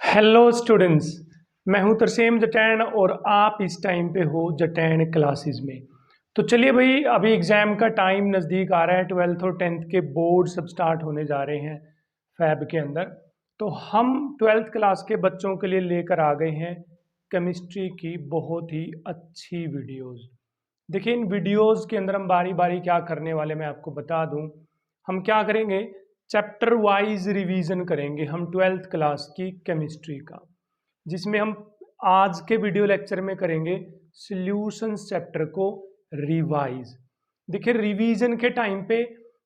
Hello students. मैं हूं तरसेम जटैन और आप इस टाइम पे हो जटैन क्लासेस में। तो चलिए भाई, अभी एग्ज़ाम का टाइम नज़दीक आ रहा है। 12th और 10th के बोर्ड सब स्टार्ट होने जा रहे हैं फैब के अंदर। तो हम 12th क्लास के बच्चों के लिए लेकर आ गए हैं केमिस्ट्री की बहुत ही अच्छी वीडियोस। देखिए, इन वीडियोस के अंदर हम बारी बारी क्या करने वाले मैं आपको बता दूं। हम क्या करेंगे, चैप्टर वाइज रिवीजन करेंगे हम 12th क्लास की केमिस्ट्री का, जिसमें हम आज के वीडियो लेक्चर में करेंगे सॉल्यूशंस चैप्टर को रिवाइज। देखिए, रिवीजन के टाइम पे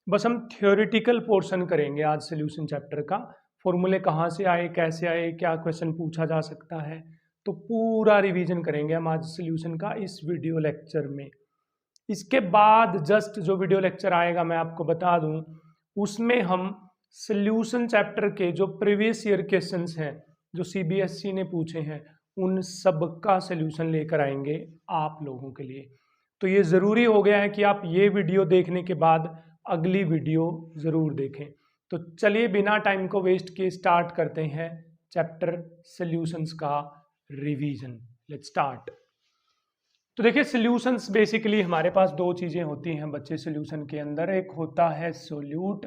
बस हम थ्योरेटिकल पोर्शन करेंगे आज सॉल्यूशन चैप्टर का। फॉर्मूले कहाँ से आए, कैसे आए, क्या क्वेश्चन पूछा जा सकता है, तो पूरा रिवीजन करेंगे हम आज सॉल्यूशन का इस वीडियो लेक्चर में। इसके बाद जस्ट जो वीडियो लेक्चर आएगा मैं आपको बता दूं, उसमें हम सॉल्यूशन चैप्टर के जो प्रीवियस ईयर क्वेश्चंस हैं जो सीबीएसई ने पूछे हैं, उन सब का सॉल्यूशन लेकर आएंगे आप लोगों के लिए। तो ये ज़रूरी हो गया है कि आप ये वीडियो देखने के बाद अगली वीडियो ज़रूर देखें। तो चलिए बिना टाइम को वेस्ट किए स्टार्ट करते हैं चैप्टर सॉल्यूशंस का रिवीजन। Let's start. तो देखिए, सॉल्यूशंस बेसिकली हमारे पास दो चीज़ें होती हैं बच्चे सॉल्यूशन के अंदर। एक होता है सोल्यूट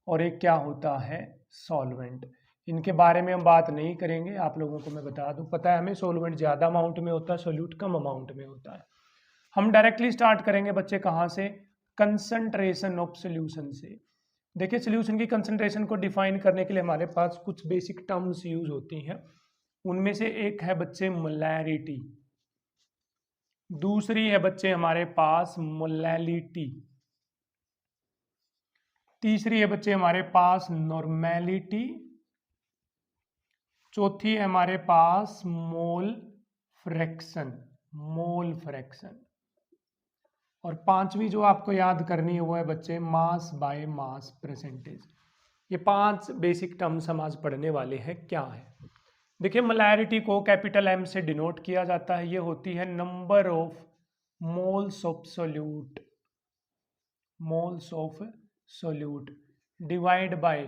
और एक क्या होता है, सॉल्वेंट। इनके बारे में हम बात नहीं करेंगे, आप लोगों को मैं बता दूं, पता है हमें सोल्वेंट ज़्यादा अमाउंट में होता है, सोल्यूट कम अमाउंट में होता है। हम डायरेक्टली स्टार्ट करेंगे बच्चे कहाँ से, कंसंट्रेशन ऑफ सोल्यूशन से। देखिए, सोल्यूशन की कंसंट्रेशन को डिफाइन करने के लिए हमारे पास कुछ बेसिक टर्म्स यूज होती हैं। उनमें से एक है बच्चे मोलैरिटी, दूसरी है बच्चे हमारे पास मोलैलिटी, तीसरी है बच्चे हमारे पास नॉर्मेलिटी, चौथी है हमारे पास मोल फ्रैक्शन, मोल फ्रैक्शन, और पांचवी जो आपको याद करनी है वो है बच्चे मास बाय मास परसेंटेज। ये पांच बेसिक टर्म्स हम आज पढ़ने वाले हैं। क्या है, देखिए, मोलैरिटी को कैपिटल एम से डिनोट किया जाता है। ये होती है number of moles of solute, moles of solute divide by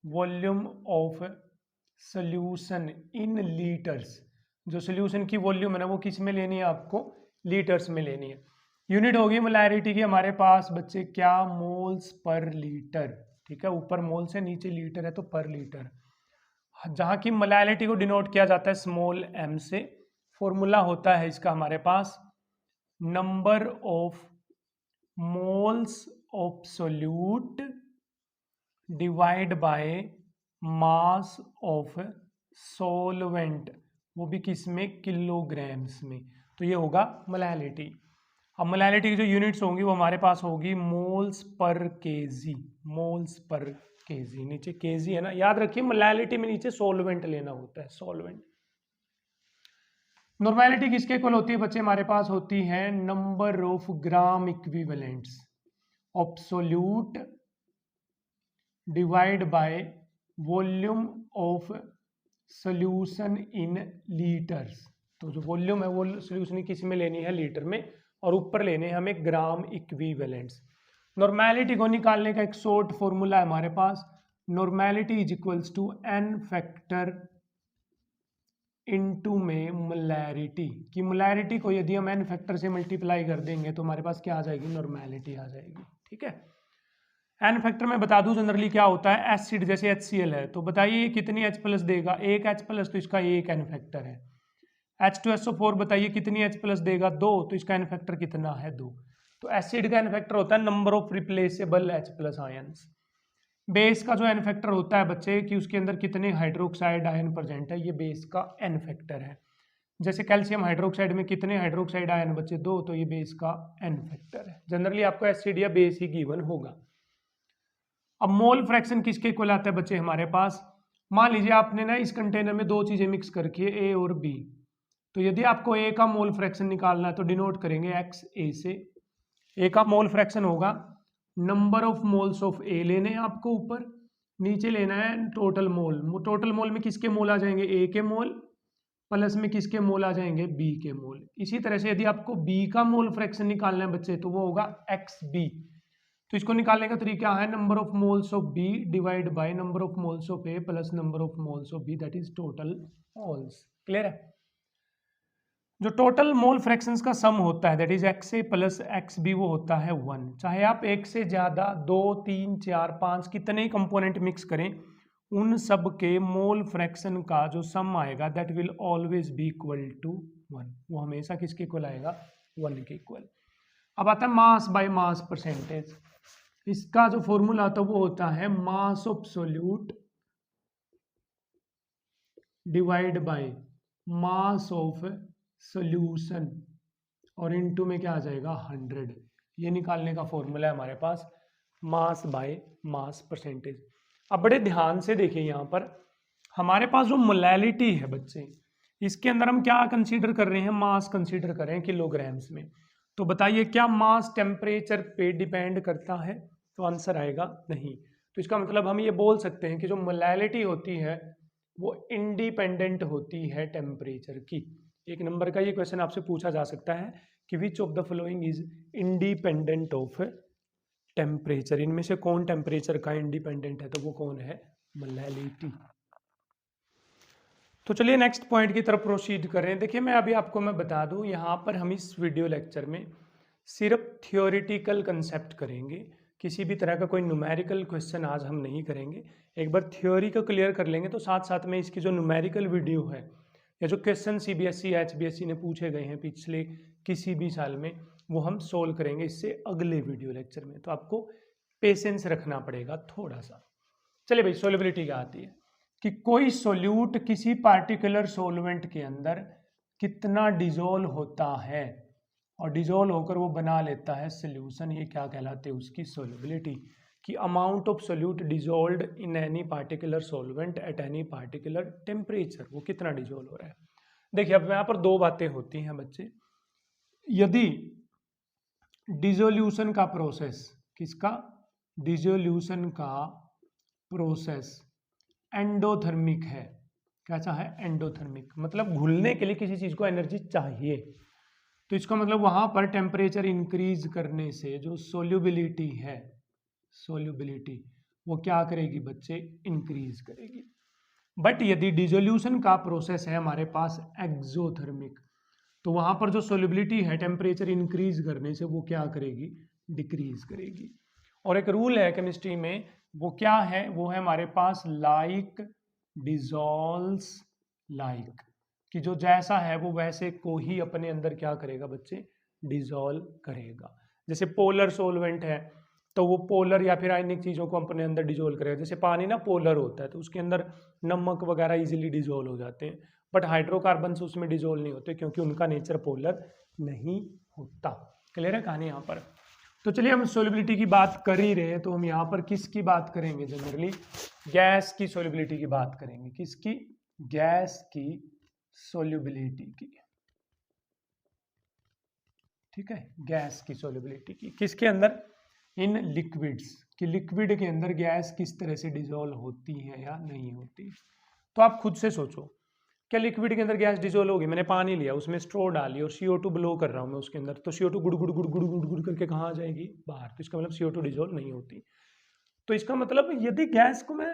volume of solution in litres. जो सोल्यूशन की वॉल्यूम है ना, वो किस में लेनी है आपको, लीटर्स में लेनी है। यूनिट होगी मोलैरिटी की हमारे पास बच्चे क्या, मोल्स पर लीटर। ठीक है, ऊपर मोल से नीचे लीटर है तो पर लीटर। जहाँ की मोलैरिटी को डिनोट किया जाता है स्मॉल एम से। फॉर्मूला होता है इसका हमारे पास number of moles of solute divide by mass of solvent, वो भी किस में, किलोग्राम्स में। तो ये होगा मोलैलिटी। अब मोलैलिटी की जो यूनिट्स होंगी वो हमारे पास होगी moles per KG, moles per KG. नीचे केजी है ना, याद रखिए मोलैलिटी में नीचे सोलवेंट लेना होता है, सोलवेंट। नॉर्मेलिटी किसके इक्वल होती है बच्चे, हमारे पास होती है number of gram equivalents of solute divide by volume of solution in litres. तो जो वॉल्यूम है वो सोल्यूशन किस में लेनी है, लीटर में, और ऊपर लेने हैं हमें ग्राम इक्विवेलेंट्स। नॉर्मेलिटी को निकालने का एक शॉर्ट फॉर्मूला है हमारे पास, normality is equals to N factor into में मोलैरिटी। की मोलैरिटी को यदि हम एन फैक्टर से मल्टीप्लाई कर देंगे तो हमारे पास क्या आ जाएगी, नॉर्मेलिटी आ जाएगी। ठीक है, एन फैक्टर में बता दूं जनरली क्या होता है, एसिड जैसे HCl है तो बताइए कितनी H प्लस देगा, एक H प्लस, तो इसका एक एन फैक्टर है। H2SO4 बताइए कितनी H प्लस देगा, दो, तो इसका एन फैक्टर कितना है, दो। तो एसिड का एन फैक्टर होता है number of replaceable H plus ions. Base का जो एन फैक्टर होता है बच्चे कि उसके अंदर कितने हाइड्रोक्साइड आयन प्रेजेंट है, ये बेस का एन फैक्टर है। जैसे कैल्शियम हाइड्रोक्साइड में कितने हाइड्रोक्साइड आयन बच्चे, दो, तो ये बेस का एन फैक्टर है। जनरली आपको एसिड या बेस ही गिवन होगा। अब मोल फ्रैक्शन किसके इक्वल आता है बच्चे हमारे पास, मान लीजिए आपने ना इस कंटेनर में दो चीजें मिक्स करके ए और बी, तो यदि आपको ए का मोल फ्रैक्शन निकालना है तो डिनोट करेंगे एक्स ए से। ए का मोल फ्रैक्शन होगा नंबर ऑफ मोल्स ऑफ ए लेने हैं आपको ऊपर, नीचे लेना है टोटल मोल। टोटल मोल में किसके मोल आ जाएंगे, ए के मोल, प्लस में किसके मोल आ जाएंगे, बी के मोल। इसी तरह से यदि आपको बी का मोल फ्रैक्शन निकालना है बच्चे तो वो होगा एक्स बी। तो इसको निकालने का तरीका है number of moles of B divide by number of moles of A plus number of moles of B, that is total moles. Clear है? जो टोटल मोल फ्रैक्शंस का सम होता है that is x A plus x B, वो होता है 1। चाहे आप एक से ज्यादा 2, 3, 4, 5 कितने कंपोनेंट मिक्स करें, उन सब के मोल फ्रैक्शन का जो सम आएगा that will always be equal to 1। वो हमेशा किसके इक्वल आएगा? 1 के इक्वल। अब आता है मास बाय मास परसेंटेज। इसका जो फॉर्मूला आता है वो होता है mass of solute divide by mass of solution और इनटू में क्या आ जाएगा 100। ये निकालने का फॉर्मूला है हमारे पास मास बाय मास परसेंटेज। अब बड़े ध्यान से देखिए, यहाँ पर हमारे पास जो मोलैलिटी है बच्चे, इसके अंदर हम क्या कंसीडर कर रहे हैं? मास कंसीडर कर रहे हैं किलोग्राम्स में। तो बताइए क्या मास टेम्परेचर पे डिपेंड करता है? तो आंसर आएगा नहीं। तो इसका मतलब हम ये बोल सकते हैं कि जो मोलैलिटी होती है वो इंडिपेंडेंट होती है टेम्परेचर की। एक नंबर का ये क्वेश्चन आपसे पूछा जा सकता है कि which of the following is independent of temperature, इनमें से कौन टेम्परेचर का इंडिपेंडेंट है? तो वो कौन है? मोलैलिटी। तो चलिए नेक्स्ट पॉइंट की तरफ प्रोसीड करें। देखिए मैं बता दूं, यहाँ पर हम इस वीडियो लेक्चर में सिर्फ थियोरिटिकल कंसेप्ट करेंगे। किसी भी तरह का कोई न्यूमेरिकल क्वेश्चन आज हम नहीं करेंगे। एक बार थ्योरी को क्लियर कर लेंगे तो साथ साथ में इसकी जो न्यूमेरिकल वीडियो है या जो क्वेश्चन सीबीएसई एचबीएसई ने पूछे गए हैं पिछले किसी भी साल में, वो हम सोल्व करेंगे इससे अगले वीडियो लेक्चर में। तो आपको पेशेंस रखना पड़ेगा थोड़ा सा। चलिए भाई, सोल्युबिलिटी क्या आती है कि कोई सोल्यूट किसी पार्टिकुलर सोलवेंट के अंदर कितना डिजोल्व होता है और डिजोल्व होकर वो बना लेता है सोल्यूशन, ये क्या कहलाते हैं? उसकी सोल्युबिलिटी। कि amount of solute dissolved in any particular solvent at any particular temperature, वो कितना डिजोल्व हो रहा है। देखिए अब यहाँ पर दो बातें होती हैं बच्चे। यदि डिजोल्यूशन का प्रोसेस, किसका? डिजोल्यूशन का प्रोसेस एंडोथर्मिक है। कैसा है? एंडोथर्मिक। मतलब घुलने के लिए किसी चीज को एनर्जी चाहिए, तो इसका मतलब वहां पर टेम्परेचर इंक्रीज करने से जो सोल्यूबिलिटी है, सोल्यूबिलिटी वो क्या करेगी बच्चे? इंक्रीज करेगी। बट यदि डिसोल्यूशन का प्रोसेस है हमारे पास एक्सोथर्मिक, तो वहां पर जो सोल्यूबिलिटी है टेम्परेचर इंक्रीज करने से वो क्या करेगी? डिक्रीज करेगी। और एक रूल है केमिस्ट्री में, वो क्या है? वो है हमारे पास लाइक डिसॉल्व्स लाइक, कि जो जैसा है वो वैसे को ही अपने अंदर क्या करेगा बच्चे? डिसॉल्व करेगा। जैसे पोलर सोलवेंट है तो वो पोलर या फिर आयनिक चीजों को अपने अंदर डिसॉल्व करेगा। जैसे पानी ना पोलर होता है तो उसके अंदर नमक वगैरह इजीली डिसॉल्व हो जाते हैं, बट हाइड्रोकार्बन्स उसमें डिसॉल्व नहीं होते क्योंकि उनका नेचर पोलर नहीं होता। क्लियर है कहानी यहाँ पर? तो चलिए हम सोल्युबिलिटी की बात कर ही रहे हैं तो हम यहाँ पर किसकी बात करेंगे? जनरली गैस की सोल्युबिलिटी की बात करेंगे। किसकी? गैस की सोल्युबिलिटी की। ठीक है, गैस की सोल्युबिलिटी की। किसके अंदर? इन लिक्विड्स, कि लिक्विड के अंदर गैस किस तरह से डिसॉल्व होती है या नहीं होती। तो आप खुद से सोचो, क्या लिक्विड के अंदर गैस डिसॉल्व होगी? मैंने पानी लिया, उसमें स्ट्रो डाली और CO2 ब्लो कर रहा हूँ मैं उसके अंदर, तो CO2 गुड़ गुड़ गुड़ गुड़ गुड़ गुड़ करके कहाँ आ जाएगी? बाहर। तो इसका मतलब CO2 डिसॉल्व नहीं होती। तो इसका मतलब यदि गैस को मैं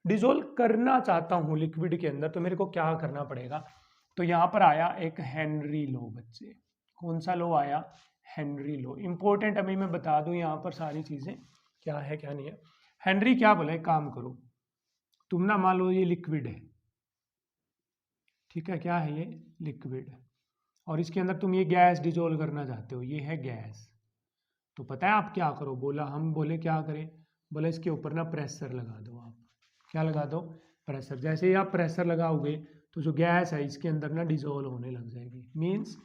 डिसॉल्व करना चाहता हूँ लिक्विड के अंदर तो मेरे को क्या करना पड़ेगा? तो यहाँ पर आया एक हेनरी लॉ बच्चे। कौन सा लॉ आया? Henry law. इंपॉर्टेंट अभी मैं बता दूं यहाँ पर सारी चीजें क्या है क्या नहीं है। हेनरी क्या बोला? एक काम करो, तुम ना मान लो ये लिक्विड है, ठीक है, क्या है ये? लिक्विड है, और इसके अंदर तुम ये गैस डिसॉल्व करना चाहते हो, ये है गैस। तो पता है आप क्या करो? बोला, हम बोले क्या करें? बोला इसके ऊपर ना प्रेशर लगा दो। आप क्या लगा दो? प्रेशर। जैसे ही आप प्रेशर लगाओगे तो जो गैस है इसके अंदर ना डिसॉल्व होने लग जाएगी। मीन्स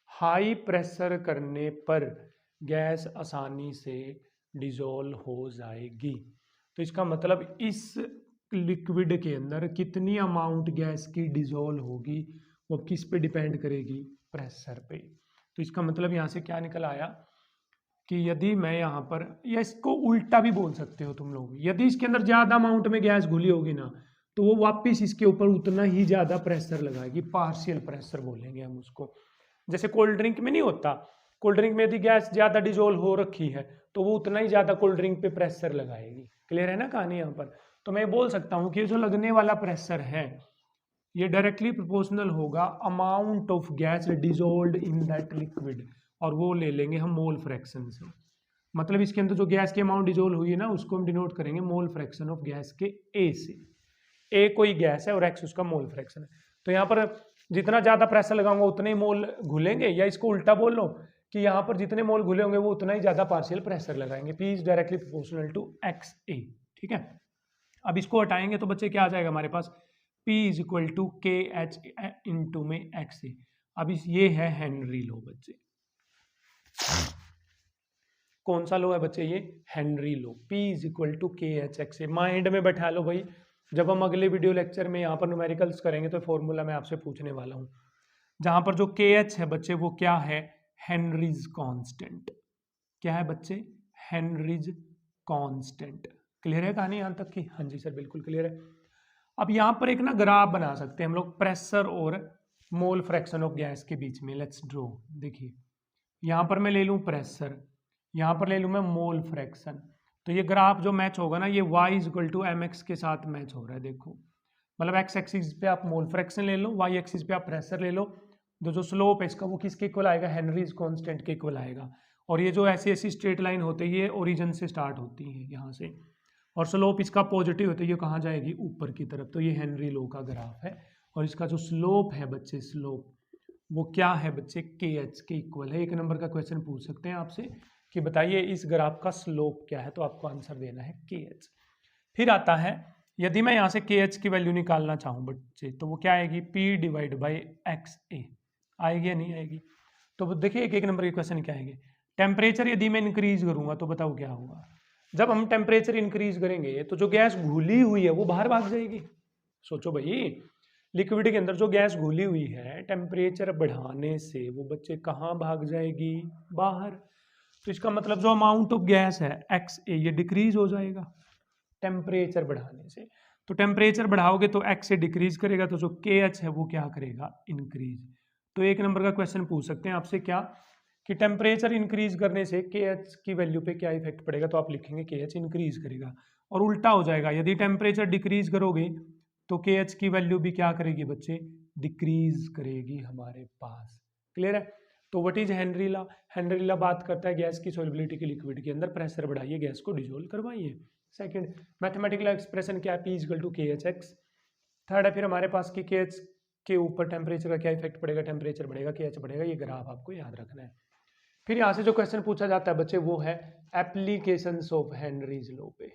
हाई प्रेशर करने पर गैस आसानी से डिसॉल्व हो जाएगी। तो इसका मतलब इस लिक्विड के अंदर कितनी अमाउंट गैस की डिसॉल्व होगी वो किस पे डिपेंड करेगी? प्रेशर पे। तो इसका मतलब यहाँ से क्या निकल आया कि यदि मैं यहाँ पर, या इसको उल्टा भी बोल सकते हो तुम लोग, यदि इसके अंदर ज़्यादा अमाउंट में गैस घुली होगी ना तो वो वापस इसके ऊपर उतना ही ज़्यादा प्रेशर लगाएगी। पार्शियल प्रेशर बोलेंगे हम उसको। जैसे कोल्ड ड्रिंक में नहीं होता कोल्ड ड्रिंक में यदि गैस ज़्यादा डिजोल्व हो रखी है तो वो उतना ही ज़्यादा कोल्ड ड्रिंक पे प्रेशर लगाएगी। क्लियर है ना कहानी यहाँ पर। तो मैं बोल सकता हूँ कि जो लगने वाला प्रेशर है ये डायरेक्टली प्रोपोर्शनल होगा amount of gas dissolve in that liquid, और वो ले लेंगे हम मोल फ्रैक्शन से। मतलब इसके अंदर जो गैस की अमाउंट डिजोल्व हुई है ना उसको हम डिनोट करेंगे मोल फ्रैक्शन ऑफ गैस के ए से। ए कोई गैस है और एक्स उसका मोल फ्रैक्शन है। तो यहाँ पर जितना ज़्यादा प्रेशर लगाऊंगा उतने ही मोल घुलेंगे, या इसको उल्टा बोल लो कि यहाँ पर जितने मोल घुले होंगे वो उतना ही ज़्यादा पार्शियल प्रेशर लगाएंगे। P is directly proportional to X A. ठीक है, अब इसको हटाएंगे तो बच्चे क्या आ जाएगा हमारे पास, P is equal to K H into में एक्स ए। अब ये है हेनरी लो बच्चे। कौन सा लो है बच्चे, ये Henry law. P is equal to K H x A. Mind में बैठा लो भाई, जब हम अगले वीडियो लेक्चर में यहाँ पर न्यूमेरिकल्स करेंगे तो फॉर्मूला मैं आपसे पूछने वाला हूँ। जहाँ पर जो के एच है बच्चे वो क्या है, हेनरीज कांस्टेंट। क्या है बच्चे, हेनरीज कांस्टेंट। क्लियर है कहानी यहाँ तक की? हाँ जी सर बिल्कुल क्लियर है। अब यहाँ पर एक ना ग्राफ बना सकते हैं हम लोग प्रेशर और मोल फ्रैक्शन ऑफ गैस के बीच में। Let's draw. देखिए यहाँ पर मैं ले लूँ प्रेशर, यहाँ पर ले लूँ मैं मोल फ्रैक्शन। तो ये ग्राफ जो मैच होगा ना ये y equal to M x के साथ मैच हो रहा है। देखो मतलब x एक्सिस पे आप मोल फ्रैक्शन ले लो, y एक्सिस पे आप प्रेशर ले लो। जो स्लोप है इसका वो किसके इक्वल आएगा, हेनरीज कांस्टेंट के इक्वल आएगा। और ये जो ऐसी ऐसी स्ट्रेट लाइन होती है ये ओरिजिन से स्टार्ट होती है यहाँ से, और स्लोप इसका पॉजिटिव होता है, ये कहाँ जाएगी, ऊपर की तरफ। तो ये हेनरी लो का ग्राफ है, और इसका जो स्लोप है बच्चे, स्लोप वो क्या है बच्चे, के एच के इक्वल है। एक नंबर का क्वेश्चन पूछ सकते हैं आपसे कि बताइए इस ग्राफ का स्लोप क्या है, तो आपको आंसर देना है के एच। फिर आता है यदि मैं यहाँ से के एच की वैल्यू निकालना चाहूँ बच्चे तो वो क्या आएगी, पी डिवाइड बाई एक्स ए। आएगी या नहीं आएगी? तो देखिए एक एक नंबर के क्वेश्चन क्या आएंगे। टेम्परेचर यदि मैं इंक्रीज करूंगा तो बताओ क्या होगा। जब हम टेम्परेचर इंक्रीज करेंगे तो जो गैस घुली हुई है वो बाहर भाग जाएगी। सोचो भाई, लिक्विड के अंदर जो गैस घुली हुई है टेम्परेचर बढ़ाने से वो बच्चे कहाँ भाग जाएगी, बाहर। तो इसका मतलब जो अमाउंट ऑफ गैस है एक्स ए ये डिक्रीज हो जाएगा टेम्परेचर बढ़ाने से। तो टेम्परेचर बढ़ाओगे तो एक्स से डिक्रीज करेगा, तो जो के एच है वो क्या करेगा, इंक्रीज। तो एक नंबर का क्वेश्चन पूछ सकते हैं आपसे क्या, कि टेम्परेचर इंक्रीज करने से के एच की वैल्यू पे क्या इफेक्ट पड़ेगा। तो आप लिखेंगे के एच इंक्रीज करेगा, और उल्टा हो जाएगा यदि टेम्परेचर डिक्रीज करोगे तो के एच की वैल्यू भी क्या करेगी बच्चे, डिक्रीज करेगी हमारे पास। क्लियर है? तो what is Henry law? Henry law बात करता है गैस की सॉल्युबिलिटी के लिक्विड के अंदर, प्रेशर बढ़ाइए गैस को डिजोल्व करवाइए। सेकंड मैथमेटिकल एक्सप्रेशन क्या है, P equal to K H x. Third है फिर हमारे पास की के एच के ऊपर टेम्परेचर का क्या इफेक्ट पड़ेगा, टेम्परेचर बढ़ेगा के एच बढ़ेगा। ये ग्राफ आपको याद रखना है। फिर यहाँ से जो क्वेश्चन पूछा जाता है बच्चे वो है एप्लीकेशंस ऑफ हेनरीज लॉ पे।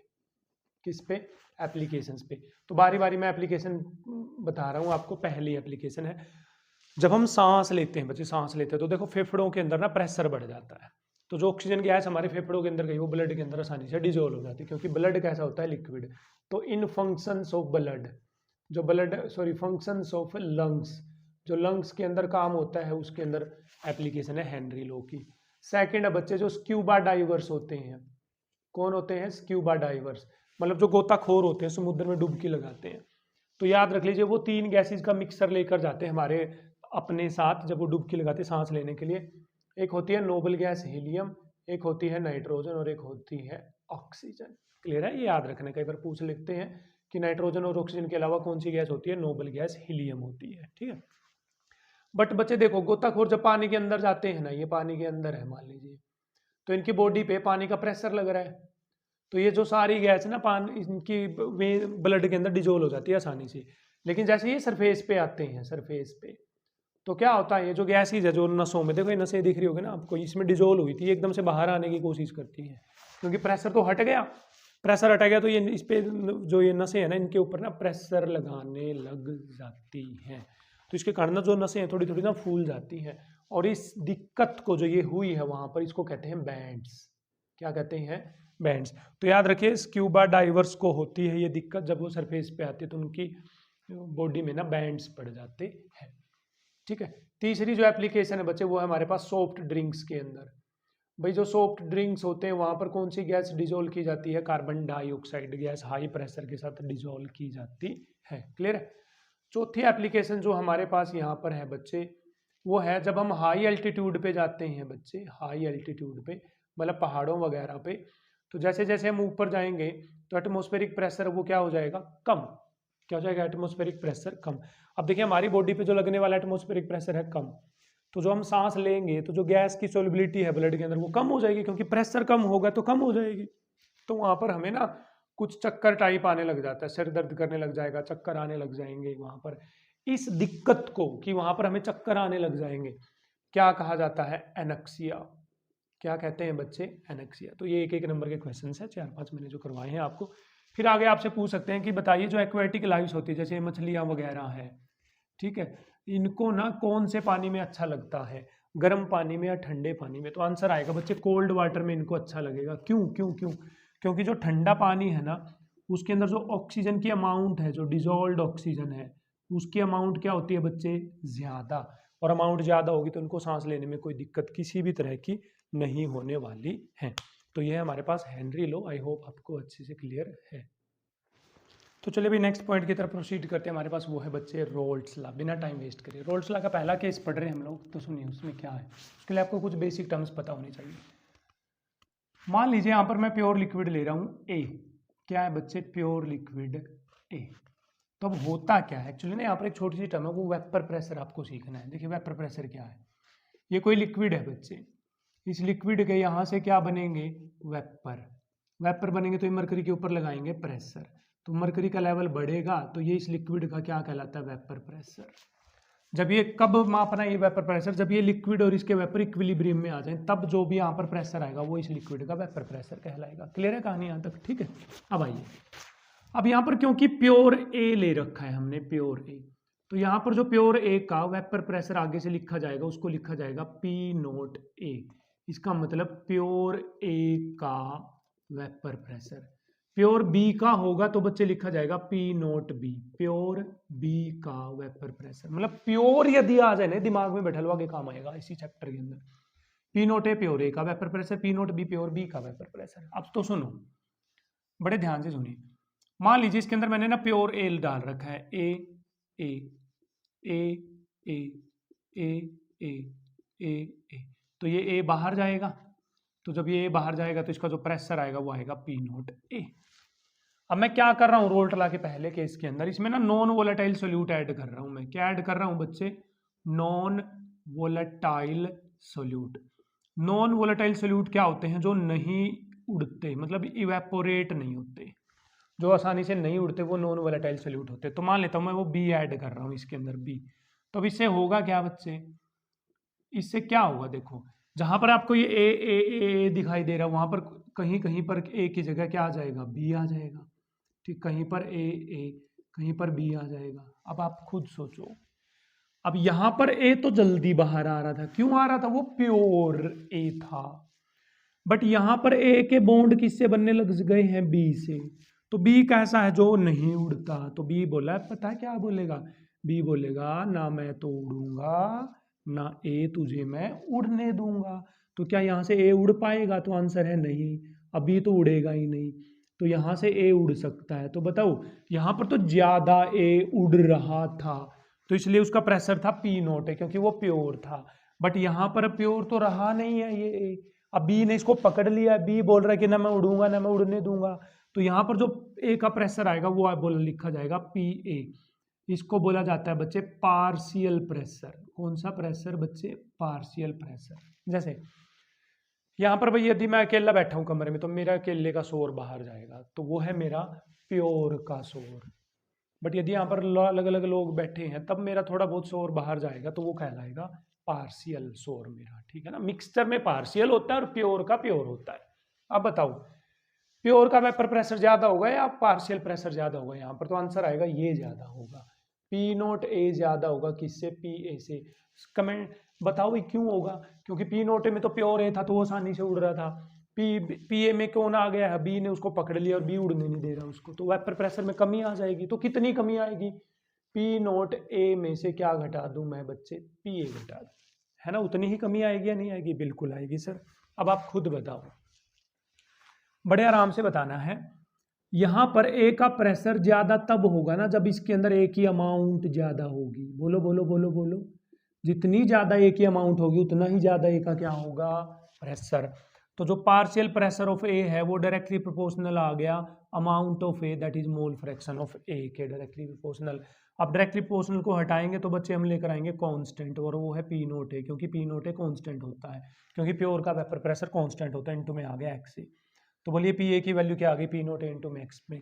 किस पे, एप्लीकेशंस पे। तो बारी बारी मैं एप्लीकेशन बता रहा हूँ आपको। पहली एप्लीकेशन है जब हम सांस लेते हैं बच्चे, सांस लेते हैं तो देखो फेफड़ों के अंदर ना प्रेशर बढ़ जाता है। तो जो ऑक्सीजन गैस हमारे फेफड़ों के अंदर गई वो ब्लड के अंदर आसानी से डिजोल्व हो जाती है, क्योंकि ब्लड कैसा होता है, लिक्विड। तो इन फंक्शंस ऑफ ब्लड, जो blood sorry functions of lungs, जो लंग्स के अंदर काम होता है उसके अंदर एप्लीकेशन है हेनरी लॉ की। सेकंड है बच्चे जो स्क्यूबा डाइवर्स होते हैं। कौन होते हैं, स्क्यूबा डाइवर्स, मतलब जो गोताखोर होते हैं, समुद्र में डुबकी लगाते हैं। तो याद रख लीजिए वो तीन गैसेस का मिक्सर लेकर जाते हैं हमारे अपने साथ जब वो डुबकी लगाते हैं सांस लेने के लिए। एक होती है नोबल गैस हीलियम, एक होती है नाइट्रोजन, और एक होती है ऑक्सीजन। क्लियर है? ये याद रखना, कई बार पूछ लेते हैं कि नाइट्रोजन और ऑक्सीजन के अलावा कौन सी गैस होती है, नोबल गैस हीलियम होती है। ठीक है, बट बच्चे देखो गोताखोर जब पानी के अंदर जाते हैं ना, ये पानी के अंदर है मान लीजिए, तो इनकी बॉडी पे पानी का प्रेशर लग रहा है, तो ये जो सारी गैस है ना पानी इनकी ब्लड के अंदर डिजोल्व हो जाती है आसानी से। लेकिन जैसे ये सरफेस पे आते हैं, सरफेस पे, तो क्या होता है, ये जो गैसेज है जो नसों में, देखो ये नसें दिख रही होगी ना आपको, इसमें डिजोल्व हुई थी, एकदम से बाहर आने की कोशिश करती है, क्योंकि प्रेशर तो हट गया। प्रेशर हट गया तो ये इस पे जो ये नसें हैं ना इनके ऊपर ना प्रेशर लगाने लग जाती हैं। तो इसके कारण ना जो नसें हैं थोड़ी थोड़ी ना फूल जाती हैं, और इस दिक्कत को जो ये हुई है वहां पर इसको कहते हैं बैंड्स। क्या कहते हैं, बैंड्स। तो याद रखिए स्क्यूबा डाइवर्स को होती है ये दिक्कत, जब वो सरफेस पे आते हैं तो उनकी बॉडी में ना बैंड्स पड़ जाते हैं। ठीक है, तीसरी जो एप्लीकेशन है बच्चे वो है हमारे पास सॉफ्ट ड्रिंक्स के अंदर। भाई जो सॉफ्ट ड्रिंक्स होते हैं वहां पर कौन सी गैस डिजोल्व की जाती है, carbon dioxide gas high pressure के साथ डिजोल्व की जाती है। क्लियर है? चौथी एप्लीकेशन जो हमारे पास यहाँ पर है बच्चे वो है जब हम हाई एल्टीट्यूड पे जाते हैं बच्चे, हाई एल्टीट्यूड पे मतलब पहाड़ों वगैरह पे, तो जैसे जैसे हम ऊपर जाएंगे तो एटमॉस्फेरिक प्रेशर वो क्या हो जाएगा, कम। क्या हो जाएगा, एटमॉस्फेरिक प्रेशर कम। अब देखिए हमारी बॉडी पे जो लगने वाला एटमॉस्फेरिक प्रेशर है कम, तो जो हम सांस लेंगे तो जो गैस की सोलिबिलिटी है ब्लड के अंदर वो कम हो जाएगी, क्योंकि प्रेशर कम होगा तो कम हो जाएगी। तो वहां पर हमें ना कुछ चक्कर टाइप आने लग जाता है, सिर दर्द करने लग जाएगा, चक्कर आने लग जाएंगे वहां पर। इस दिक्कत को कि वहां पर हमें चक्कर आने लग जाएंगे क्या कहा जाता है, एनक्सिया। क्या कहते हैं बच्चे, एनक्सिया। तो ये एक एक नंबर के क्वेश्चन है, 4-5 मैंने जो करवाए हैं आपको। फिर आगे आपसे पूछ सकते हैं कि बताइए जो एक्वेटिक लाइव्स होती है जैसे मछलियां वगैरह है, ठीक है, इनको ना कौन से पानी में अच्छा लगता है, गर्म पानी में या ठंडे पानी में। तो आंसर आएगा बच्चे कोल्ड वाटर में इनको अच्छा लगेगा। क्यों क्यों क्यों, क्योंकि जो ठंडा पानी है ना उसके अंदर जो ऑक्सीजन की अमाउंट है, जो डिजोल्व्ड ऑक्सीजन है उसकी अमाउंट क्या होती है बच्चे, ज्यादा। और अमाउंट ज्यादा होगी तो उनको सांस लेने में कोई दिक्कत किसी भी तरह की नहीं होने वाली है। तो ये हमारे पास हेनरी लो। आई होप आपको अच्छे से क्लियर है। तो चलिए भाई नेक्स्ट पॉइंट की तरफ प्रोसीड करते हैं। हमारे पास वो है बच्चे रोल्ट्स लॉ। बिना टाइम वेस्ट करिए, रोल्ट्स लॉ का पहला केस पढ़ रहे हैं हम लोग, तो सुनिए उसमें क्या है। उसके लिए आपको कुछ बेसिक टर्म्स पता होनी चाहिए। मान लीजिए यहाँ पर मैं प्योर लिक्विड ले रहा हूँ ए। क्या है बच्चे, प्योर लिक्विड ए। तो अब होता क्या है एक्चुअली ना, यहाँ पर एक छोटी सी टर्म है वो वेपर प्रेशर आपको सीखना है। देखिए वेपर प्रेशर क्या है, ये कोई लिक्विड है बच्चे, इस लिक्विड के यहाँ से क्या बनेंगे, वेपर। वेपर बनेंगे तो ये मरकरी के ऊपर लगाएंगे प्रेशर, तो मरकरी का लेवल बढ़ेगा तो ये इस लिक्विड का क्या कहलाता है, वेपर प्रेशर। जब ये कब मापना है ये वेपर प्रेशर, जब ये लिक्विड और इसके वेपर इक्विलिब्रियम में आ जाए तब जो भी यहाँ पर प्रेशर आएगा वो इस लिक्विड का वेपर प्रेशर कहलाएगा। क्लियर है कहानी यहाँ तक, ठीक है। अब आइए, अब यहाँ पर क्योंकि प्योर ए ले रखा है हमने, प्योर ए, तो यहाँ पर जो प्योर ए का वेपर प्रेशर आगे से लिखा जाएगा उसको लिखा जाएगा पी नोट ए। इसका मतलब प्योर ए का वेपर प्रेशर। प्योर बी का होगा तो बच्चे लिखा जाएगा P note B, pure B का वेपर प्रेशर। मतलब प्योर यदि आ जाए ना दिमाग में बैठा लो आगे काम आएगा इसी चैप्टर के अंदर। P note A pure A का vapour pressure, P note B pure B का वेपर प्रेशर। अब तो सुनो, बड़े ध्यान से सुनिए। मान लीजिए इसके अंदर मैंने ना प्योर ए डाल रखा है, ए ए ए ए ए ए ए ए, तो ये ए बाहर जाएगा, तो जब ये बाहर जाएगा तो इसका जो प्रेशर आएगा वो आएगा पी नोट ए। अब मैं क्या कर रहा हूँ, रोल्ट लॉ के पहले केस के अंदर इसमें ना नॉन वोलेटाइल सोल्यूट ऐड कर रहा हूँ मैं। क्या ऐड कर रहा हूँ बच्चे, non volatile solute. Non volatile solute क्या होते हैं, जो नहीं उड़ते, मतलब इवेपोरेट नहीं होते, जो आसानी से नहीं उड़ते वो नॉन वोलेटाइल सोल्यूट होते। तो मान लेता हूँ मैं वो बी ऐड कर रहा हूँ इसके अंदर, बी। तो अब इससे होगा क्या बच्चे, इससे क्या होगा, देखो जहां पर आपको ये ए दिखाई दे रहा है वहां पर कहीं कहीं पर ए की जगह क्या आ जाएगा, बी आ जाएगा। ठीक, कहीं पर ए कहीं पर बी आ जाएगा। अब आप खुद सोचो, अब यहां पर ए तो जल्दी बाहर आ रहा था, क्यों आ रहा था, वो प्योर ए था। बट यहां पर ए के बॉन्ड किससे बनने लग गए हैं, बी से। तो बी कैसा है, जो नहीं उड़ता। तो बी बोला, पता है क्या बोलेगा, बी बोलेगा ना मैं तो उड़ूंगा ना ए तुझे मैं उड़ने दूंगा। तो क्या यहाँ से ए उड़ पाएगा, तो आंसर है नहीं। अभी तो उड़ेगा ही नहीं, तो यहाँ से ए उड़ सकता है। तो बताओ यहाँ पर तो ज्यादा ए उड़ रहा था तो इसलिए उसका प्रेशर था पी नोट है, क्योंकि वो प्योर था। बट यहाँ पर प्योर तो रहा नहीं है ये ए। अब बी ने इसको पकड़ लिया, बी बोल रहा है कि ना मैं उड़ूंगा ना मैं उड़ने दूंगा। तो यहाँ पर जो ए का प्रेशर आएगा वो बोल लिखा जाएगा पी ए। इसको बोला जाता है बच्चे पार्शियल प्रेशर। कौन सा प्रेशर बच्चे, पार्शियल प्रेशर। जैसे यहाँ पर भाई यदि मैं अकेला बैठा हूँ कमरे में तो मेरा अकेले का शोर बाहर जाएगा, तो वो है मेरा प्योर का शोर। बट यदि यहाँ पर अलग अलग लोग बैठे हैं तब मेरा थोड़ा बहुत शोर बाहर जाएगा, तो वो कहलाएगा पार्शियल शोर मेरा। ठीक है ना, मिक्सचर में पार्शियल होता है और प्योर का प्योर होता है। अब बताओ प्योर का वेपर प्रेशर ज्यादा होगा या पार्शियल प्रेशर ज्यादा होगा यहाँ पर, तो आंसर आएगा ये ज्यादा होगा, पी नोट ए ज्यादा होगा किससे, पी ए से। कमेंट बताओ ये क्यों होगा, क्योंकि पी नोट ए में तो प्योर ए था तो वो आसानी से उड़ रहा था। पी ए में कौन आ गया है, बी ने उसको पकड़ लिया और बी उड़ने नहीं दे रहा उसको, तो वेपर प्रेशर में कमी आ जाएगी। तो कितनी कमी आएगी, पी नोट ए में से क्या घटा दूं मैं बच्चे, पी ए घटा दूं, है ना, उतनी ही कमी आएगी या नहीं आएगी, बिल्कुल आएगी सर। अब आप खुद बताओ, बड़े आराम से बताना है। यहां पर ए का प्रेशर ज्यादा तब होगा ना जब इसके अंदर ए की अमाउंट ज्यादा होगी। बोलो बोलो बोलो बोलो, जितनी ज़्यादा ए की अमाउंट होगी उतना ही ज़्यादा ए का क्या होगा, प्रेशर। तो जो पार्शियल प्रेशर ऑफ ए है वो डायरेक्टली प्रोपोर्शनल आ गया amount of A that is mole fraction of A के डायरेक्टली प्रोपोर्शनल। अब डायरेक्टली प्रोपोर्शनल को हटाएंगे तो बच्चे हम लेकर आएंगे कांस्टेंट, और वो है पी नोट ए, क्योंकि पी नोट ए कांस्टेंट होता है, क्योंकि प्योर का वेपर प्रेशर कांस्टेंट होता है, इनटू में आ गया एक्स ए। तो बोलिए पी ए की वैल्यू क्या आ गई, पी नोट ए इंटू में एक्स में।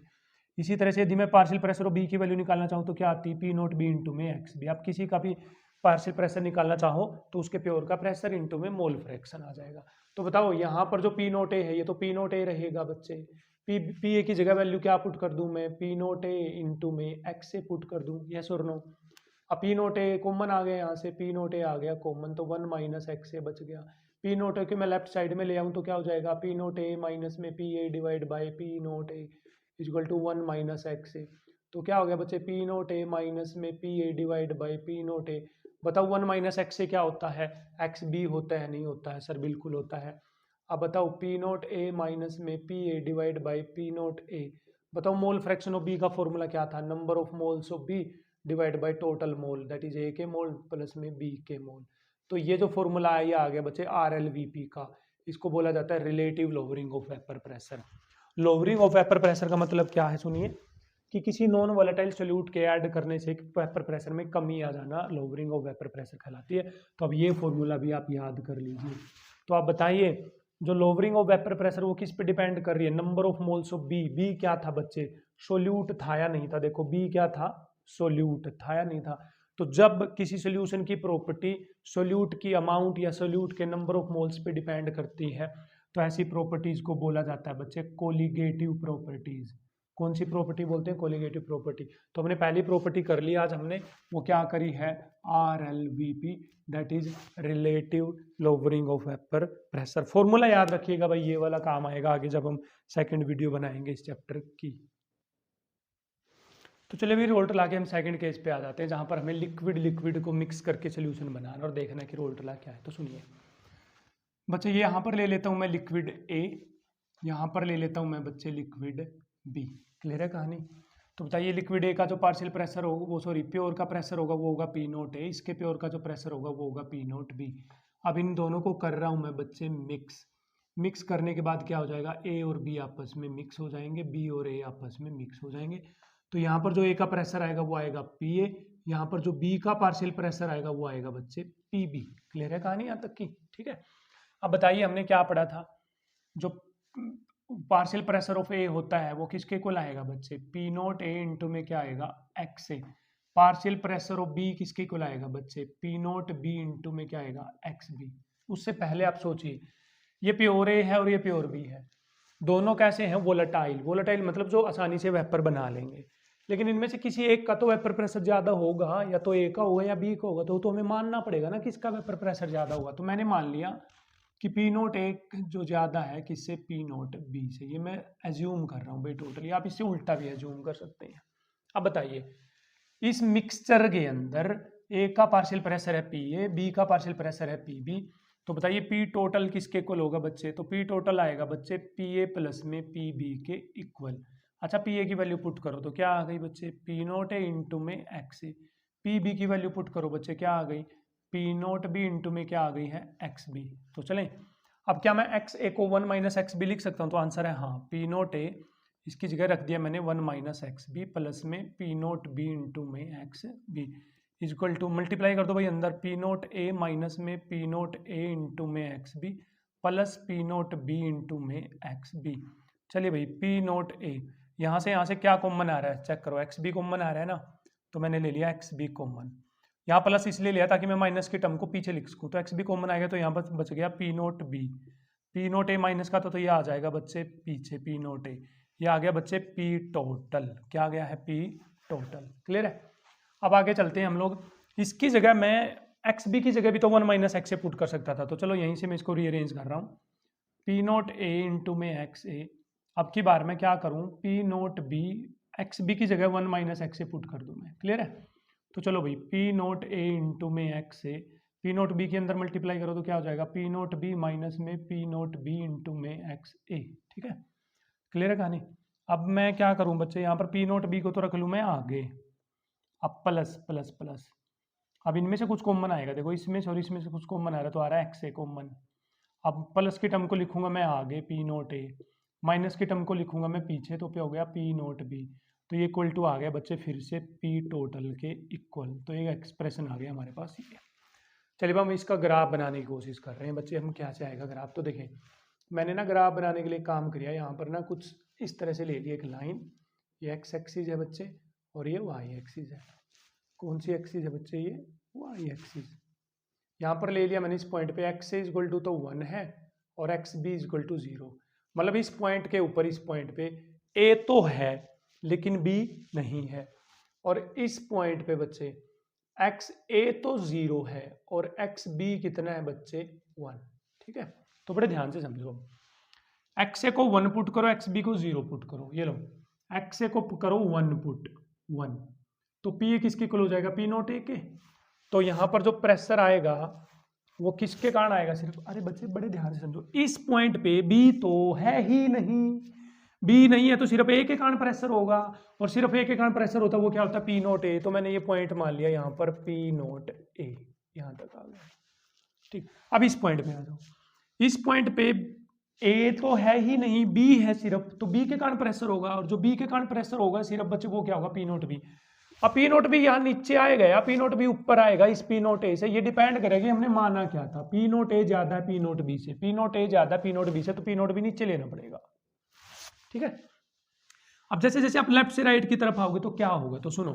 इसी तरह से यदि मैं पार्शियल प्रेशर और बी की वैल्यू निकालना चाहूँ तो क्या आती है, पी नोट बी इंटू में एक्स बी। आप किसी का भी पार्शियल प्रेशर निकालना चाहो तो उसके प्योर का प्रेशर इंटू में मोल फ्रैक्शन आ जाएगा। तो बताओ यहाँ पर जो पी नोट ए है ये तो पी नोट ए रहेगा बच्चे, पी ए की जगह वैल्यू क्या पुट कर दूं मैं, पी नोट ए इंटू में एक्स से पुट कर दूं, यस और नो। अब पी नोट ए कॉमन आ गया, यहाँ से पी नोट ए आ गया कॉमन, तो 1 माइनस एक्स से बच गया। पी नोट ए के मैं लेफ्ट साइड में ले आऊँ तो क्या हो जाएगा, पी नोट ए माइनस में P A divide by P note A equal to 1 minus X A. तो क्या हो गया बच्चे, पी नोट ए माइनस में P A divide by P note A. बताओ 1 माइनस एक्स से क्या होता है, एक्स बी होता है, नहीं होता है सर, बिल्कुल होता है। अब बताओ पी नोट ए माइनस में P A divide by P note A. बताओ मोल फ्रैक्शन ऑफ बी का फॉर्मूला क्या था, number of moles of B divide by total mole that is A के मोल प्लस में बी के मोल। तो ये जो फॉर्मूला है ये आ गया बच्चे आर एल वी पी का, इसको बोला जाता है relative lowering of vapour pressure. Lowering of vapour pressure का मतलब क्या है, सुनिए, कि किसी नॉन वोलेटाइल सोल्यूट के ऐड करने से वेपर प्रेशर में कमी आ जाना लोअरिंग ऑफ वेपर प्रेशर कहलाती है। तो अब ये फॉर्मूला भी आप याद कर लीजिए। तो आप बताइए जो लोअरिंग ऑफ वेपर प्रेशर वो किस पे डिपेंड कर रही है, number of moles of B. B क्या था बच्चे, सोल्यूट था या नहीं था, देखो बी क्या था, सोल्यूट था या नहीं था। तो जब किसी सोल्यूशन की प्रॉपर्टी सोल्यूट की अमाउंट या सोल्यूट के नंबर ऑफ मोल्स पे डिपेंड करती है तो ऐसी प्रॉपर्टीज को बोला जाता है बच्चे कोलिगेटिव प्रॉपर्टीज। कौन सी प्रॉपर्टी बोलते हैं, कोलिगेटिव प्रॉपर्टी। तो हमने पहली प्रॉपर्टी कर ली आज हमने, वो क्या करी है, R L V P that is relative lowering of vapour pressure. Formula याद रखिएगा भाई, ये वाला काम आएगा आगे जब हम सेकंड वीडियो बनाएंगे इस चैप्टर की। तो चलिए भी रोल्टला के हम सेकंड केस पे आ जाते हैं, जहां पर हमें लिक्विड को मिक्स करके सोल्यूशन बनाना और देखना कि रोल्टला क्या है। तो सुनिए बच्चे, ये यहाँ पर ले लेता हूँ मैं लिक्विड ए, यहाँ पर ले लेता हूँ मैं बच्चे लिक्विड बी। क्लियर है कहानी। तो बताइए लिक्विड ए का जो पार्शियल प्रेशर होगा वो सॉरी प्योर का प्रेशर होगा वो होगा पी नोट ए, इसके प्योर का जो प्रेशर होगा वो होगा पी नोट बी। अब इन दोनों को कर रहा हूँ मैं बच्चे मिक्स करने के बाद क्या हो जाएगा, ए और बी आपस में मिक्स हो जाएंगे, बी और ए आपस में मिक्स हो जाएंगे। तो यहाँ पर जो ए का प्रेशर आएगा वो आएगा पी ए, यहाँ पर जो बी का पार्शियल प्रेशर आएगा वो आएगा बच्चे पी बी। क्लियर है कहानी यहाँ तक की, ठीक है। अब बताइए हमने क्या पढ़ा था, जो पार्शियल प्रेशर ऑफ ए होता है वो किसके को लाएगा बच्चे, पी नोट ए इंटू में क्या आएगा x A. Partial pressure of B किसके को लाएगा बच्चे, पी नोट बी इंटू में क्या आएगा एक्स बी। उससे पहले आप सोचिए ये प्योर ए है और ये प्योर बी है, दोनों कैसे हैं, वोलेटाइल। वोलेटाइल मतलब जो आसानी से वेपर बना लेंगे, लेकिन इनमें से किसी एक का तो वेपर प्रेशर ज्यादा होगा, या तो ए का होगा या बी का होगा। तो हमें मानना पड़ेगा ना किसका वेपर प्रेशर ज्यादा होगा। तो मैंने मान लिया कि पी नोट एक जो ज़्यादा है किससे, पी नोट बी से। ये मैं एज्यूम कर रहा हूँ भाई टोटली, आप इससे उल्टा भी एज्यूम कर सकते हैं। अब बताइए इस मिक्सचर के अंदर ए का पार्शियल प्रेशर है पी ए, बी का पार्शियल प्रेशर है पी बी। तो बताइए पी टोटल किसके इक्वल होगा बच्चे, तो पी टोटल आएगा बच्चे पी ए प्लस में पी बी के इक्वल। अच्छा पी ए की वैल्यू पुट करो तो क्या आ गई बच्चे, पी नोट ए इंटू में एक्स ए। पी बी की वैल्यू पुट करो बच्चे, क्या आ गई, पी नोट बी इंटू में क्या आ गई है एक्स बी। तो चलें अब क्या मैं एक्स ए को 1 माइनस एक्स बी लिख सकता हूँ, तो आंसर है हाँ, पी नोट ए इसकी जगह रख दिया मैंने 1 माइनस एक्स बी प्लस में पी नोट बी इंटू में x B equal to multiply कर दो भाई अंदर, पी नोट ए माइनस में पी नोट ए इंटू में x B plus P note B into में एक्स बी। चलिए भाई पी नोट ए यहाँ से क्या कॉमन आ रहा है चेक करो, एक्स बी कॉमन आ रहा है ना, तो मैंने ले लिया एक्स बी कॉमन। यहाँ प्लस इसलिए लिया ताकि मैं माइनस के टर्म को पीछे लिख सकूँ, तो एक्स बी कॉमन आएगा तो यहाँ पर बच गया P note B. P note A minus का तो ये आ जाएगा बच्चे पीछे पी नोट ए, ये आ गया बच्चे पी टोटल, क्या आ गया है पी टोटल। क्लियर है। अब आगे चलते हैं हम लोग, इसकी जगह मैं एक्स बी की जगह भी तो 1 माइनस एक्स से पुट कर सकता था, तो चलो यहीं से मैं इसको रीअरेंज कर रहा हूँ, पी नोट ए इंटू में एक्स ए। अब की बार मैं क्या करूँ, P note B x B की जगह 1 माइनस एक्स से पुट कर दूँ मैं। क्लियर है। तो चलो भाई पी नोट ए इंटू में एक्स ए, पी नोट बी के अंदर मल्टीप्लाई करो तो क्या हो जाएगा, पी नोट बी माइनस में पी नोट बी इंटू में एक्स ए। ठीक है, क्लियर है कहानी। अब मैं क्या करूं बच्चे, यहाँ पर पी नोट बी को तो रख लूँ मैं आगे, अब प्लस प्लस प्लस। अब इनमें से कुछ कॉमन आएगा, देखो इसमें से और इसमें से कुछ कॉमन आ रहा है, तो आ रहा है एक्स ए कॉमन। अब प्लस की टर्म को लिखूंगा मैं आगे पी नोट ए, माइनस की टर्म को लिखूंगा मैं पीछे, तो पे हो गया पी नोट बी। तो ये इक्वल टू आ गया बच्चे फिर से पी टोटल के इक्वल। तो ये एक्सप्रेशन आ गया हमारे पास ये। चलिए अब हम इसका ग्राफ बनाने की कोशिश कर रहे हैं बच्चे, हम क्या से आएगा ग्राफ। तो देखें मैंने ना ग्राफ बनाने के लिए काम किया, यहाँ पर ना कुछ इस तरह से ले लिया एक लाइन, ये एक्स एक्सिस है बच्चे और ये वाई एक्सिस है। कौन सी एक्सिस है बच्चे, ये वाई एक्सिस। यहाँ पर ले लिया मैंने इस पॉइंट पे एक्स इज इक्वल टू तो 1 है और x B is equal to 0। मतलब इस पॉइंट के ऊपर इस पॉइंट पे ए तो है लेकिन बी नहीं है, और इस पॉइंट पे बच्चे एक्स ए तो 0 है और एक्स बी कितना है बच्चे 1। ठीक है, तो बड़े ध्यान से समझो, एक्स ए को 1 पुट करो, एक्स बी को 0 पुट करो। ये लो एक्स ए को करो 1 पुट 1, तो पी ए किसके इक्वल हो जाएगा, पी नोट ए के। तो यहाँ पर जो प्रेशर आएगा वो किसके कारण आएगा, सिर्फ, अरे बच्चे बड़े ध्यान से समझो, इस पॉइंट पे बी तो है ही नहीं, बी नहीं है तो सिर्फ ए के कारण प्रेशर होगा, और सिर्फ ए के कारण प्रेशर होता है वो क्या होता है, पी नोट ए। तो मैंने ये पॉइंट मान लिया यहाँ पर पी नोट ए, यहाँ तक आ गया। ठीक, अब इस पॉइंट पे आ जाओ, इस पॉइंट पे ए तो है ही नहीं, बी है सिर्फ, तो बी के कारण प्रेशर होगा, और जो बी के कारण प्रेशर होगा सिर्फ बच्चे वो क्या होगा, पी नोट बी। अब पी नोट बी यहाँ नीचे आएगा या पी नोट बी ऊपर आएगा इस पी नोट ए से, ये डिपेंड करेगा हमने माना क्या था। पी नोट ए ज्यादा है पी नोट बी से, पी नोट ए ज्यादा पी नोट बी से, तो पी नोट बी नीचे लेना पड़ेगा। ठीक है, अब जैसे जैसे आप लेफ्ट से राइट की तरफ आओगे तो क्या होगा, तो सुनो,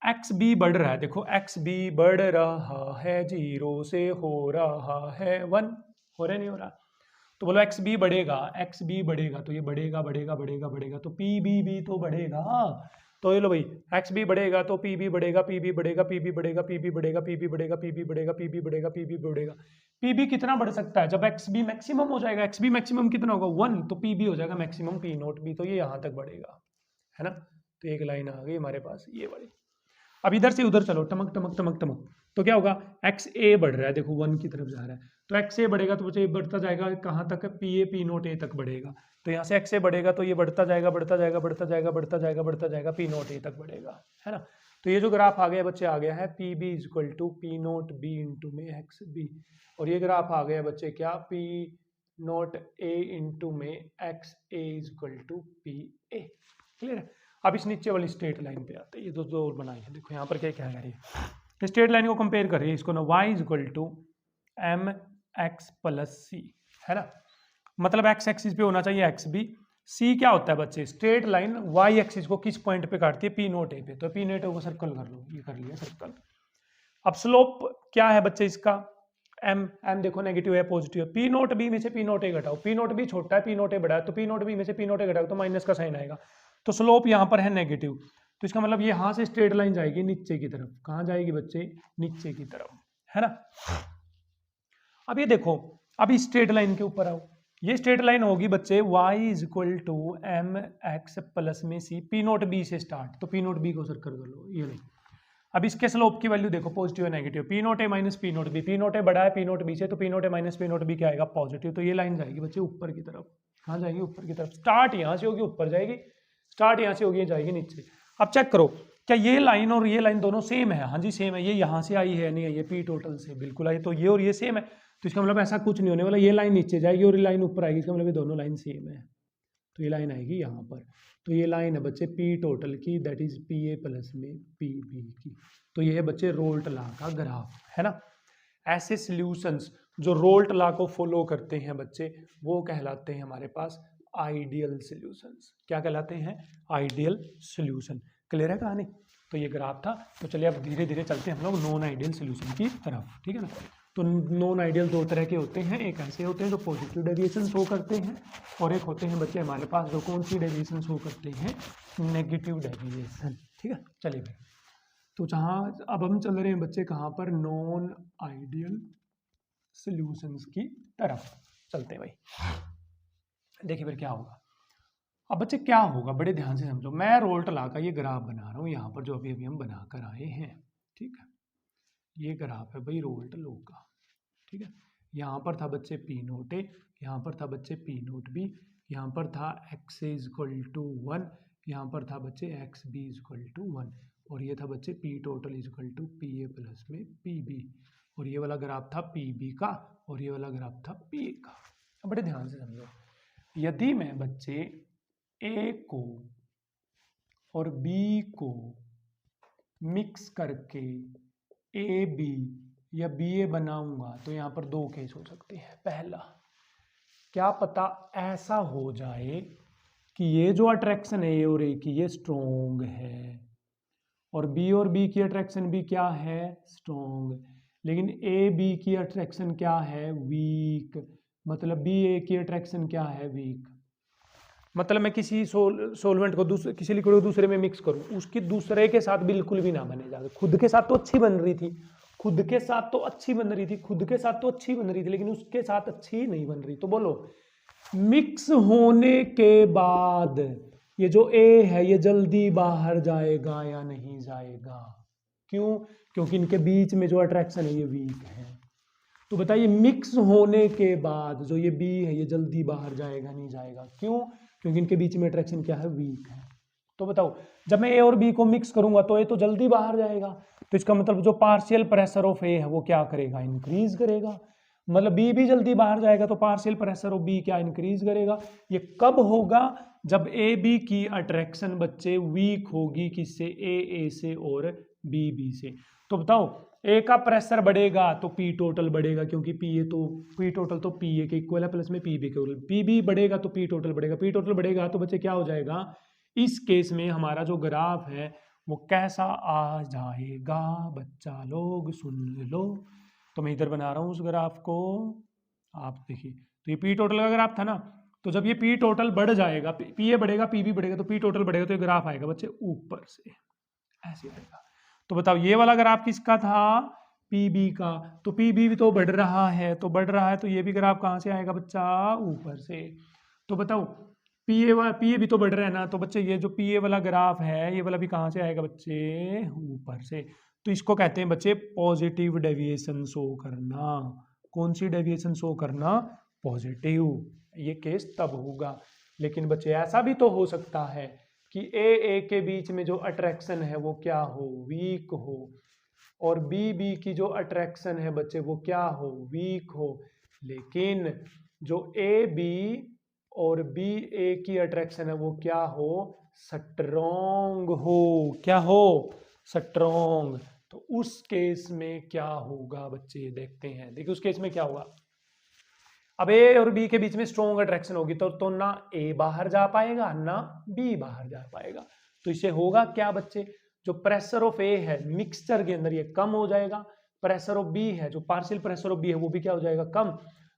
एक्स बी बढ़ रहा है, देखो एक्स बी बढ़ रहा है, 0 से हो रहा है 1, हो रहा नहीं हो रहा, तो बोलो एक्स बी बढ़ेगा, तो ये बढ़ेगा बढ़ेगा बढ़ेगा बढ़ेगा, तो पी बी तो बढ़ेगा। तो ये लो भाई, एक्स बी बढ़ेगा तो पी बी बढ़ेगा, पी बी बढ़ेगा, पी बी बढ़ेगा, पी बी बढ़ेगा, पी बी बढ़ेगा, पी बी बढ़ेगा, पी बी बढ़ेगा, पी बी बढ़ेगा। पी बी कितना बढ़ सकता है, जब एक्स बी मैक्सिमम हो जाएगा, एक्स बी मैक्सिमम कितना होगा 1, तो पी बी हो जाएगा मैक्सिमम पी नोट बी, तो ये यहाँ तक बढ़ेगा, है ना। तो एक लाइन आ गई हमारे पास ये वाली। अब इधर से उधर चलो, टमक टमक टमक टमक, तो क्या होगा, एक्स ए बढ़ रहा है, देखो 1 की तरफ जा रहा है, तो एक्स ए बढ़ेगा तो बच्चे बढ़ता जाएगा कहाँ तक, पी ए पी नोट ए तक बढ़ेगा। तो यहाँ से एक्स ए बढ़ेगा तो ये बढ़ता जाएगा बढ़ता जाएगा बढ़ता जाएगा बढ़ता जाएगा बढ़ता जाएगा, पी नोट ए तक बढ़ेगा, है ना। तो ये जो ग्राफ आ गया बच्चे आ गया है P B is equal to P note B into में एक्स बी, और ये ग्राफ आ गया बच्चे क्या, पी नोट ए इंटू में x A is equal to P A. Clear है। अब इस नीचे वाली स्ट्रेट लाइन पे आते हैं, ये दो और बनाई है, देखो यहाँ पर क्या क्या है, ये स्ट्रेट लाइन को कंपेयर करिए इसको ना, y is equal to M x plus C, है ना। मतलब एक्स एक्सिस पे होना चाहिए एक्स बी, सी क्या होता है बच्चे, स्ट्रेट लाइन वाई एक्सिस को किस पॉइंट पे काटती है, पी नोट ए पे, तो पी नोट ए को सर्कल कर लो, ये कर लिया सर्कल। अब स्लोप क्या है बच्चे इसका, एम, एम देखो नेगेटिव है पॉजिटिव है, पी नोट बी में से पी नोट ए घटाओ, पी नोट बी छोटा है पी नोट ए बड़ा है, तो पी नोट बी में से पी नोट ए घटाओ तो माइनस का साइन आएगा, तो स्लोप यहाँ पर है नेगेटिव, तो इसका मतलब ये यहाँ से स्ट्रेट लाइन जाएगी नीचे की तरफ, कहाँ जाएगी बच्चे, नीचे की तरफ, है ना। अब ये देखो, अब इस स्ट्रेट लाइन के ऊपर आओ, ये स्ट्रेट लाइन होगी बच्चे y is equal to M x plus में सी, पी नोट बी से स्टार्ट, तो पी नोट बी को सर्कल कर लो, ये नहीं। अब इसके स्लोप की वैल्यू देखो पॉजिटिव है negative, P note A minus P note B, P note A बड़ा है पी नोट बी से, तो P note A minus P note B क्या आएगा, पॉजिटिव, तो ये लाइन जाएगी बच्चे ऊपर की तरफ, कहाँ जाएगी, ऊपर की तरफ, स्टार्ट यहाँ से होगी ऊपर जाएगी, स्टार्ट यहाँ से होगी जाएगी नीचे। अब चेक करो क्या ये लाइन और ये लाइन दोनों सेम है, हाँ जी सेम है, ये यहाँ से आई है नहीं है, ये पी टोटल से बिल्कुल आई, तो ये और ये सेम है, तो इसका मतलब ऐसा कुछ नहीं होने वाला, ये लाइन नीचे जाएगी और ये लाइन ऊपर आएगी, इसका मतलब ये दोनों लाइन सेम है, तो ये लाइन आएगी यहाँ पर, तो ये लाइन है बच्चे पी टोटल की, that is P A plus में पी बी की, तो ये है बच्चे रोल्ट लॉ का ग्राफ, है ना। ऐसे सॉल्यूशंस जो रोल्ट लॉ को फॉलो करते हैं बच्चे वो कहलाते हैं हमारे पास आइडियल सॉल्यूशंस, क्या कहलाते हैं, आइडियल सॉल्यूशन। क्लियर है कहानी, तो ये ग्राफ था, तो चलिए अब धीरे धीरे चलते हैं हम लोग नॉन आइडियल सॉल्यूशन की तरफ, ठीक है ना। तो नॉन आइडियल दो तरह के होते हैं, एक ऐसे होते हैं जो पॉजिटिव डेविएशन शो करते हैं, और एक होते हैं बच्चे हमारे पास जो कौन सी डेविएशन शो करते हैं, नेगेटिव डेविएशन, ठीक है। चलिए भाई, तो जहाँ अब हम चल रहे हैं बच्चे कहाँ पर, नॉन आइडियल सॉल्यूशंस की तरफ चलते हैं भाई। देखिए फिर क्या होगा, अब बच्चे क्या होगा, बड़े ध्यान से समझो, मैं रोल्ट लॉ का ये ग्राफ बना रहा हूँ यहाँ पर जो अभी अभी हम बना कर आए हैं, ठीक है। ये ग्राफ है भाई रोल्ट लॉ का, ठीक है। यहाँ पर था बच्चे पी नोट ए, यहाँ पर था बच्चे पी नोट बी, यहाँ पर था एक्स इज इक्वल टू 1, यहाँ पर था बच्चे x B is equal to 1, और ये था बच्चे P total is equal to P A plus में पी बी, और ये वाला ग्राफ था पी बी का, और ये वाला ग्राफ था पी ए का। अब बड़े ध्यान से समझो, यदि मैं बच्चे ए को और बी को मिक्स करके ए बी या बी ए बनाऊंगा तो यहाँ पर दो केस हो सकते हैं। पहला, क्या पता ऐसा हो जाए कि ये जो अट्रैक्शन है ए और ए की ये स्ट्रोंग है, और बी की अट्रैक्शन भी क्या है, स्ट्रोंग, लेकिन ए बी की अट्रैक्शन क्या है, वीक। मतलब बी ए की अट्रैक्शन क्या है, वीक। मतलब मैं किसी सोलवेंट को किसी लिक्विड को दूसरे में मिक्स करूं, उसकी दूसरे के साथ बिल्कुल भी ना बने जाए। खुद के साथ तो अच्छी बन रही थी, खुद के साथ तो अच्छी बन रही थी, खुद के साथ तो अच्छी बन रही थी, लेकिन उसके साथ अच्छी नहीं बन रही। तो बोलो, मिक्स होने के बाद ये जो ए है ये जल्दी बाहर जाएगा या नहीं जाएगा? क्यों? क्योंकि इनके बीच में जो अट्रैक्शन है ये वीक है। तो बताइए, मिक्स होने के बाद जो ये बी है ये जल्दी बाहर जाएगा नहीं जाएगा? क्यों? क्योंकि इनके बीच में अट्रैक्शन क्या है, वीक है। तो बताओ, जब मैं ए और बी को मिक्स करूंगा तो ए तो जल्दी बाहर जाएगा, तो इसका मतलब जो पार्शियल प्रेशर ऑफ ए है वो क्या करेगा, इंक्रीज करेगा। मतलब बी भी जल्दी बाहर जाएगा तो पार्शियल प्रेशर ऑफ बी क्या, इंक्रीज करेगा। ये कब होगा? जब ए बी की अट्रैक्शन बच्चे वीक होगी, किससे, ए से और बी से। तो बताओ, ए का प्रेशर बढ़ेगा तो पी टोटल बढ़ेगा, क्योंकि पी टोटल तो पी ए के इक्वल है प्लस में पी बी के इक्वल। पी बी बढ़ेगा तो पी टोटल बढ़ेगा, पी टोटल बढ़ेगा तो बच्चे क्या हो जाएगा, इस केस में हमारा जो ग्राफ है वो कैसा आ जाएगा, बच्चा लोग सुन लो। तो मैं इधर बना रहा हूँ उस ग्राफ को, आप देखिए। तो ये पी टोटल का ग्राफ था ना, तो जब ये पी टोटल बढ़ जाएगा, पी ए बढ़ेगा पी बी बढ़ेगा तो पी टोटल बढ़ेगा, तो ये ग्राफ आएगा बच्चे ऊपर से ऐसे आएगा। तो बताओ, ये वाला ग्राफ किसका था, पी बी का। तो पी बी भी तो बढ़ रहा है, तो ये भी ग्राफ कहाँ से आएगा बच्चा, ऊपर से। तो बताओ, पी ए भी तो बढ़ रहा है ना, तो बच्चे ये जो पी ए वाला ग्राफ है ये वाला भी कहाँ से आएगा बच्चे, ऊपर से। तो इसको कहते हैं बच्चे पॉजिटिव डेविएशन शो करना। कौन सी डेविएशन शो करना, पॉजिटिव। ये केस तब होगा। लेकिन बच्चे ऐसा भी तो हो सकता है कि ए के बीच में जो अट्रैक्शन है वो क्या हो, वीक हो, और बी की जो अट्रैक्शन है बच्चे वो क्या हो, वीक हो। लेकिन जो ए बी और बी ए की अट्रैक्शन है वो क्या हो, स्ट्रॉन्ग हो। क्या हो, स्ट्रॉन्ग। तो उस केस में क्या होगा बच्चे, देखते हैं। देखिए उस केस में क्या होगा। अब ए और बी के बीच में स्ट्रॉन्ग अट्रैक्शन होगी तो ना ए बाहर जा पाएगा ना बी बाहर जा पाएगा। तो इससे होगा क्या बच्चे, जो प्रेशर ऑफ ए है मिक्सचर के अंदर ये कम हो जाएगा, प्रेशर ऑफ बी है, जो पार्शियल प्रेशर ऑफ बी है वो भी क्या हो जाएगा, कम।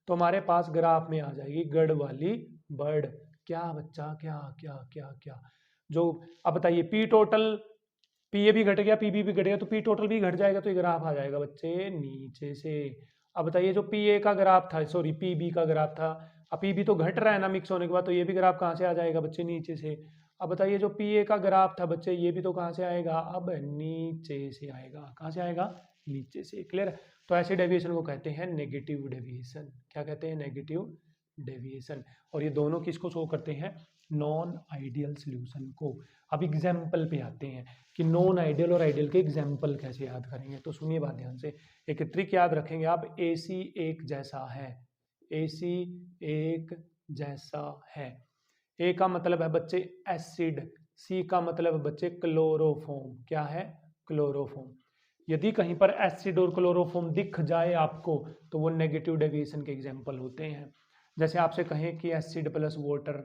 तो हमारे पास ग्राफ में आ जाएगी गढ़ वाली बर्ड। क्या बच्चा, क्या क्या क्या क्या जो, अब बताइए, पी टोटल, पी ए भी घट गया पी बी भी घट गया तो पी टोटल भी घट जाएगा, तो ये ग्राफ आ जाएगा बच्चे नीचे से। अब बताइए, जो पी ए का ग्राफ था, सॉरी पी बी का ग्राफ था, अब पी बी तो घट रहा है ना मिक्स होने के बाद, तो ये भी ग्राफ कहाँ से आ जाएगा बच्चे, नीचे से। अब बताइए, जो पी ए का ग्राफ था बच्चे ये भी तो कहाँ से आएगा, अब नीचे से आएगा। कहाँ से आएगा, नीचे से। क्लियर? तो ऐसे डेविएशन को कहते हैं नेगेटिव डेविएशन। क्या कहते हैं, नेगेटिव डेविएशन। और ये दोनों किसको शो करते हैं, नॉन आइडियल सॉल्यूशन को। अब एग्जाम्पल पे आते हैं कि नॉन आइडियल और आइडियल के एग्जाम्पल कैसे याद करेंगे। तो सुनिए बात ध्यान से, एक ट्रिक याद रखेंगे आप, AC एक जैसा है, AC एक जैसा है। ए का मतलब है बच्चे एसिड, सी का मतलब है बच्चे क्लोरोफॉर्म। क्या है, क्लोरोफॉर्म। यदि कहीं पर एसिड और क्लोरोफॉर्म दिख जाए आपको तो वो नेगेटिव डेविएशन के एग्जाम्पल होते हैं। जैसे आपसे कहें कि एसिड प्लस वाटर,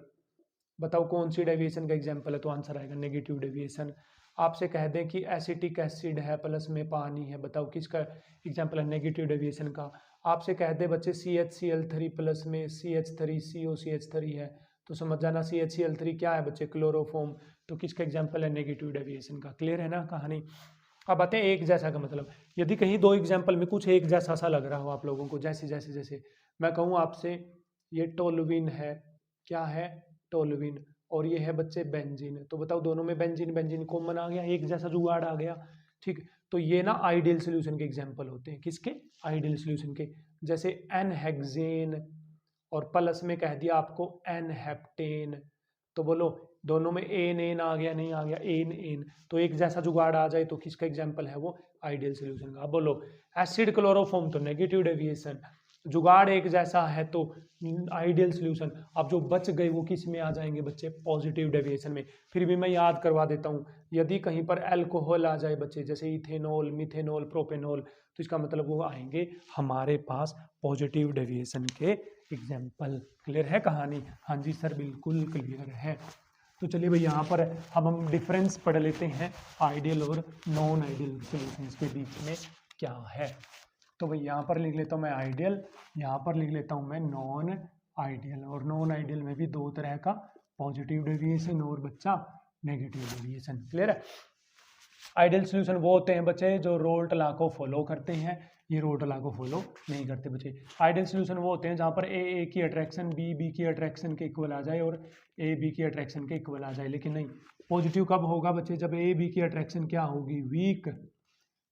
बताओ कौन सी डेविएशन का एग्जाम्पल है, तो आंसर आएगा नेगेटिव डेविएशन। आपसे कह दें कि एसिटिक एसिड है प्लस में पानी है, बताओ किसका एग्जाम्पल है, नेगेटिव डेविएशन का। आपसे कह दे बच्चे CHCl3 प्लस में CH3COCH3 है, तो समझ जाना CHCl3 क्या है बच्चे, क्लोरोफॉर्म। तो किसका एग्जाम्पल है, नेगेटिव डेविएशन का। क्लियर है ना कहानी? अब आते हैं एक जैसा का मतलब। यदि कहीं दो एग्जाम्पल में कुछ एक जैसा सा लग रहा हो आप लोगों को, जैसे जैसे जैसे मैं कहूँ आपसे ये टोलुइन है, क्या है, टोलुइन, और ये है बच्चे बेंजीन, तो बताओ दोनों में बेंजीन बेंजीन कॉमन आ गया, एक जैसा जुगाड़ आ गया। ठीक, तो ये ना आइडियल सॉल्यूशन के एग्जाम्पल होते हैं। किसके, आइडियल सॉल्यूशन के। जैसे एन हेक्सेन और प्लस में कह दिया आपको एन हेप्टेन, तो बोलो दोनों में एन एन आ गया, नहीं आ गया, एन एन, तो एक जैसा जुगाड़ आ जाए तो किसका एग्जाम्पल है वो, आइडियल सोल्यूशन का। अब बोलो एसिड क्लोरोफॉर्म तो नेगेटिव डेविएशन, जुगाड़ एक जैसा है तो आइडियल सोल्यूशन। अब जो बच गए वो किस में आ जाएंगे बच्चे, पॉजिटिव डेविएशन में। फिर भी मैं याद करवा देता हूँ, यदि कहीं पर अल्कोहल आ जाए बच्चे, जैसे इथेनॉल, मिथेनॉल, प्रोपेनॉल, तो इसका मतलब वो आएंगे हमारे पास पॉजिटिव डेविएशन के एग्जाम्पल। क्लियर है कहानी? हाँ जी सर बिल्कुल क्लियर है। तो चलिए भाई यहाँ पर हम डिफरेंस पढ़ लेते हैं आइडियल और नॉन आइडियल सॉल्यूशंस के बीच में क्या है। तो भाई यहाँ पर लिख लेता हूँ मैं आइडियल, यहाँ पर लिख लेता हूँ मैं नॉन आइडियल। और नॉन आइडियल में भी दो तरह का, पॉजिटिव डेविएशन और बच्चा नेगेटिव डेविएशन। क्लियर है? आइडियल सॉल्यूशन वो होते हैं बच्चे जो रोल्ट लॉ को फॉलो करते हैं, ये रोल्ट लॉ को फॉलो नहीं करते बच्चे। आइडियल सॉल्यूशन वो होते हैं जहाँ पर ए की अट्रैक्शन बी की अट्रैक्शन के इक्वल आ जाए और ए बी की अट्रैक्शन के इक्वल आ जाए। लेकिन नहीं, पॉजिटिव कब होगा बच्चे, जब ए बी की अट्रैक्शन क्या होगी, वीक,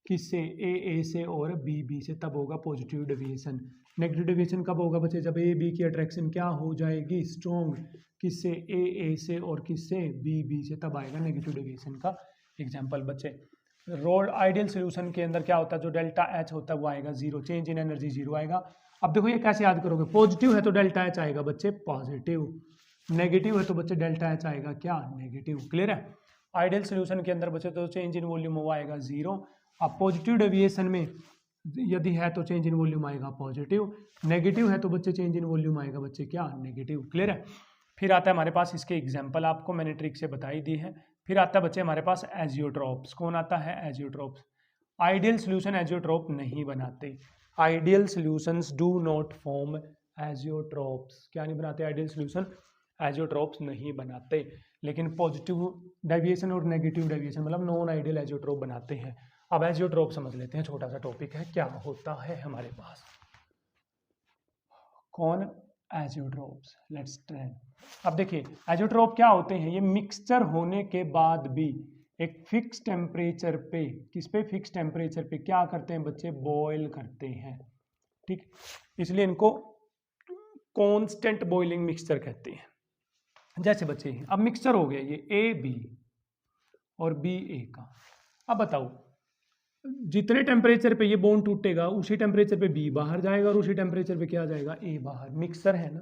किससे, ए से और बी से, तब होगा पॉजिटिव डेविएशन। नेगेटिव डेविएशन कब होगा बच्चे, जब ए बी की अट्रैक्शन क्या हो जाएगी, स्ट्रॉन्ग, किससे, ए से और किससे, बी से, तब आएगा नेगेटिव डेविएशन का एग्जाम्पल बच्चे। रोड आइडियल सोल्यूशन के अंदर क्या होता है, जो डेल्टा एच होता है वो आएगा zero, change in energy zero आएगा। अब देखो ये कैसे याद करोगे, पॉजिटिव है तो डेल्टा एच आएगा बच्चे पॉजिटिव, नेगेटिव है तो बच्चे डेल्टा एच आएगा क्या, नेगेटिव। क्लियर है? आइडियल सोल्यूशन के अंदर बच्चे तो चेंज इन वॉल्यूम वो आएगा जीरो। अब पॉजिटिव डेविएशन में यदि है तो चेंज इन वॉल्यूम आएगा पॉजिटिव, नेगेटिव है तो बच्चे चेंज इन वॉल्यूम आएगा बच्चे क्या, नेगेटिव। क्लियर है? फिर आता है हमारे पास इसके एग्जाम्पल, आपको मैंने ट्रिक से बताई दी है। फिर आता है बच्चे हमारे पास एजियोट्रॉप्स। कौन आता है, एजियोट्रॉप्स। आइडियल सोल्यूशन एजियोट्रॉप नहीं बनाते, ideal solutions do not form azeotropes. क्या नहीं बनाते, आइडियल सोल्यूशन एजियोट्रॉप्स नहीं बनाते, लेकिन पॉजिटिव डेविएशन और नेगेटिव डेविएशन मतलब नॉन आइडियल एजियोट्रॉप बनाते हैं। अब एजियोट्रॉप समझ लेते हैं, छोटा सा टॉपिक है, क्या होता है हमारे पास। कौन, एजियोट्रॉप्स। Let's try. अब देखिए एजियोट्रॉप क्या होते हैं, ये मिक्सचर होने के बाद भी एक फिक्स टेम्परेचर पे, किस पे, फिक्स टेम्परेचर पे क्या करते हैं बच्चे, बॉयल करते हैं। ठीक, इसलिए इनको कांस्टेंट बॉइलिंग मिक्सचर कहते हैं। जैसे बच्चे अब मिक्सचर हो गया ये ए बी और बी ए का। अब बताओ जितने टेम्परेचर पे ये बॉन्ड टूटेगा उसी टेम्परेचर पे बी बाहर जाएगा और उसी टेम्परेचर पे क्या जाएगा, ए बाहर। मिक्सचर है ना,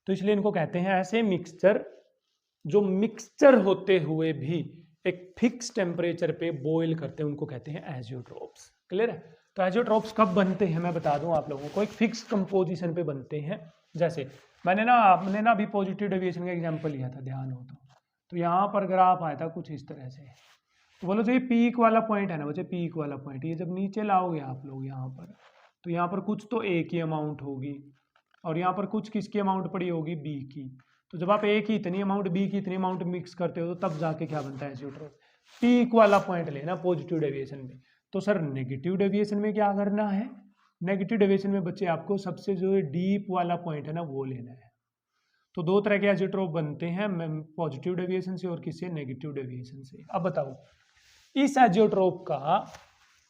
तो इसलिए इनको कहते हैं ऐसे मिक्सचर जो मिक्सचर होते हुए भी एक फिक्स टेम्परेचर पे बॉयल करते हैं, उनको कहते हैं एजियोट्रॉप्स। क्लियर है? तो एजियोट्रॉप्स कब बनते हैं मैं बता दूं आप लोगों को, एक फिक्स कंपोजिशन पे बनते हैं। जैसे आपने ना अभी पॉजिटिव डेविएशन का एग्जाम्पल लिया था, ध्यान हो तो यहाँ पर ग्राफ आया था कुछ इस तरह से। तो बोलो जो ये पीक वाला पॉइंट है ना बच्चे, पीक वाला पॉइंट, ये जब नीचे लाओगे आप लोग यहाँ पर, तो यहाँ पर कुछ तो ए की अमाउंट होगी और यहाँ पर कुछ किसकी अमाउंट पड़ी होगी, बी की। तो जब आप ए की इतनी अमाउंट, बी की इतनी अमाउंट मिक्स करते हो तो तब जाके क्या बनता है, एजियोट्रॉप। पीक वाला पॉइंट लेना पॉजिटिव डेविएशन में। तो सर नेगेटिव डेविएशन में क्या करना है, नेगेटिव डेविएशन में बच्चे आपको सबसे जो डीप वाला पॉइंट है ना वो लेना है। तो दो तरह के एजियोट्रॉप बनते हैं, पॉजिटिव डेविएशन से और किससे, नेगेटिव डेविएशन से। अब बताओ इस एजियोट्रॉप का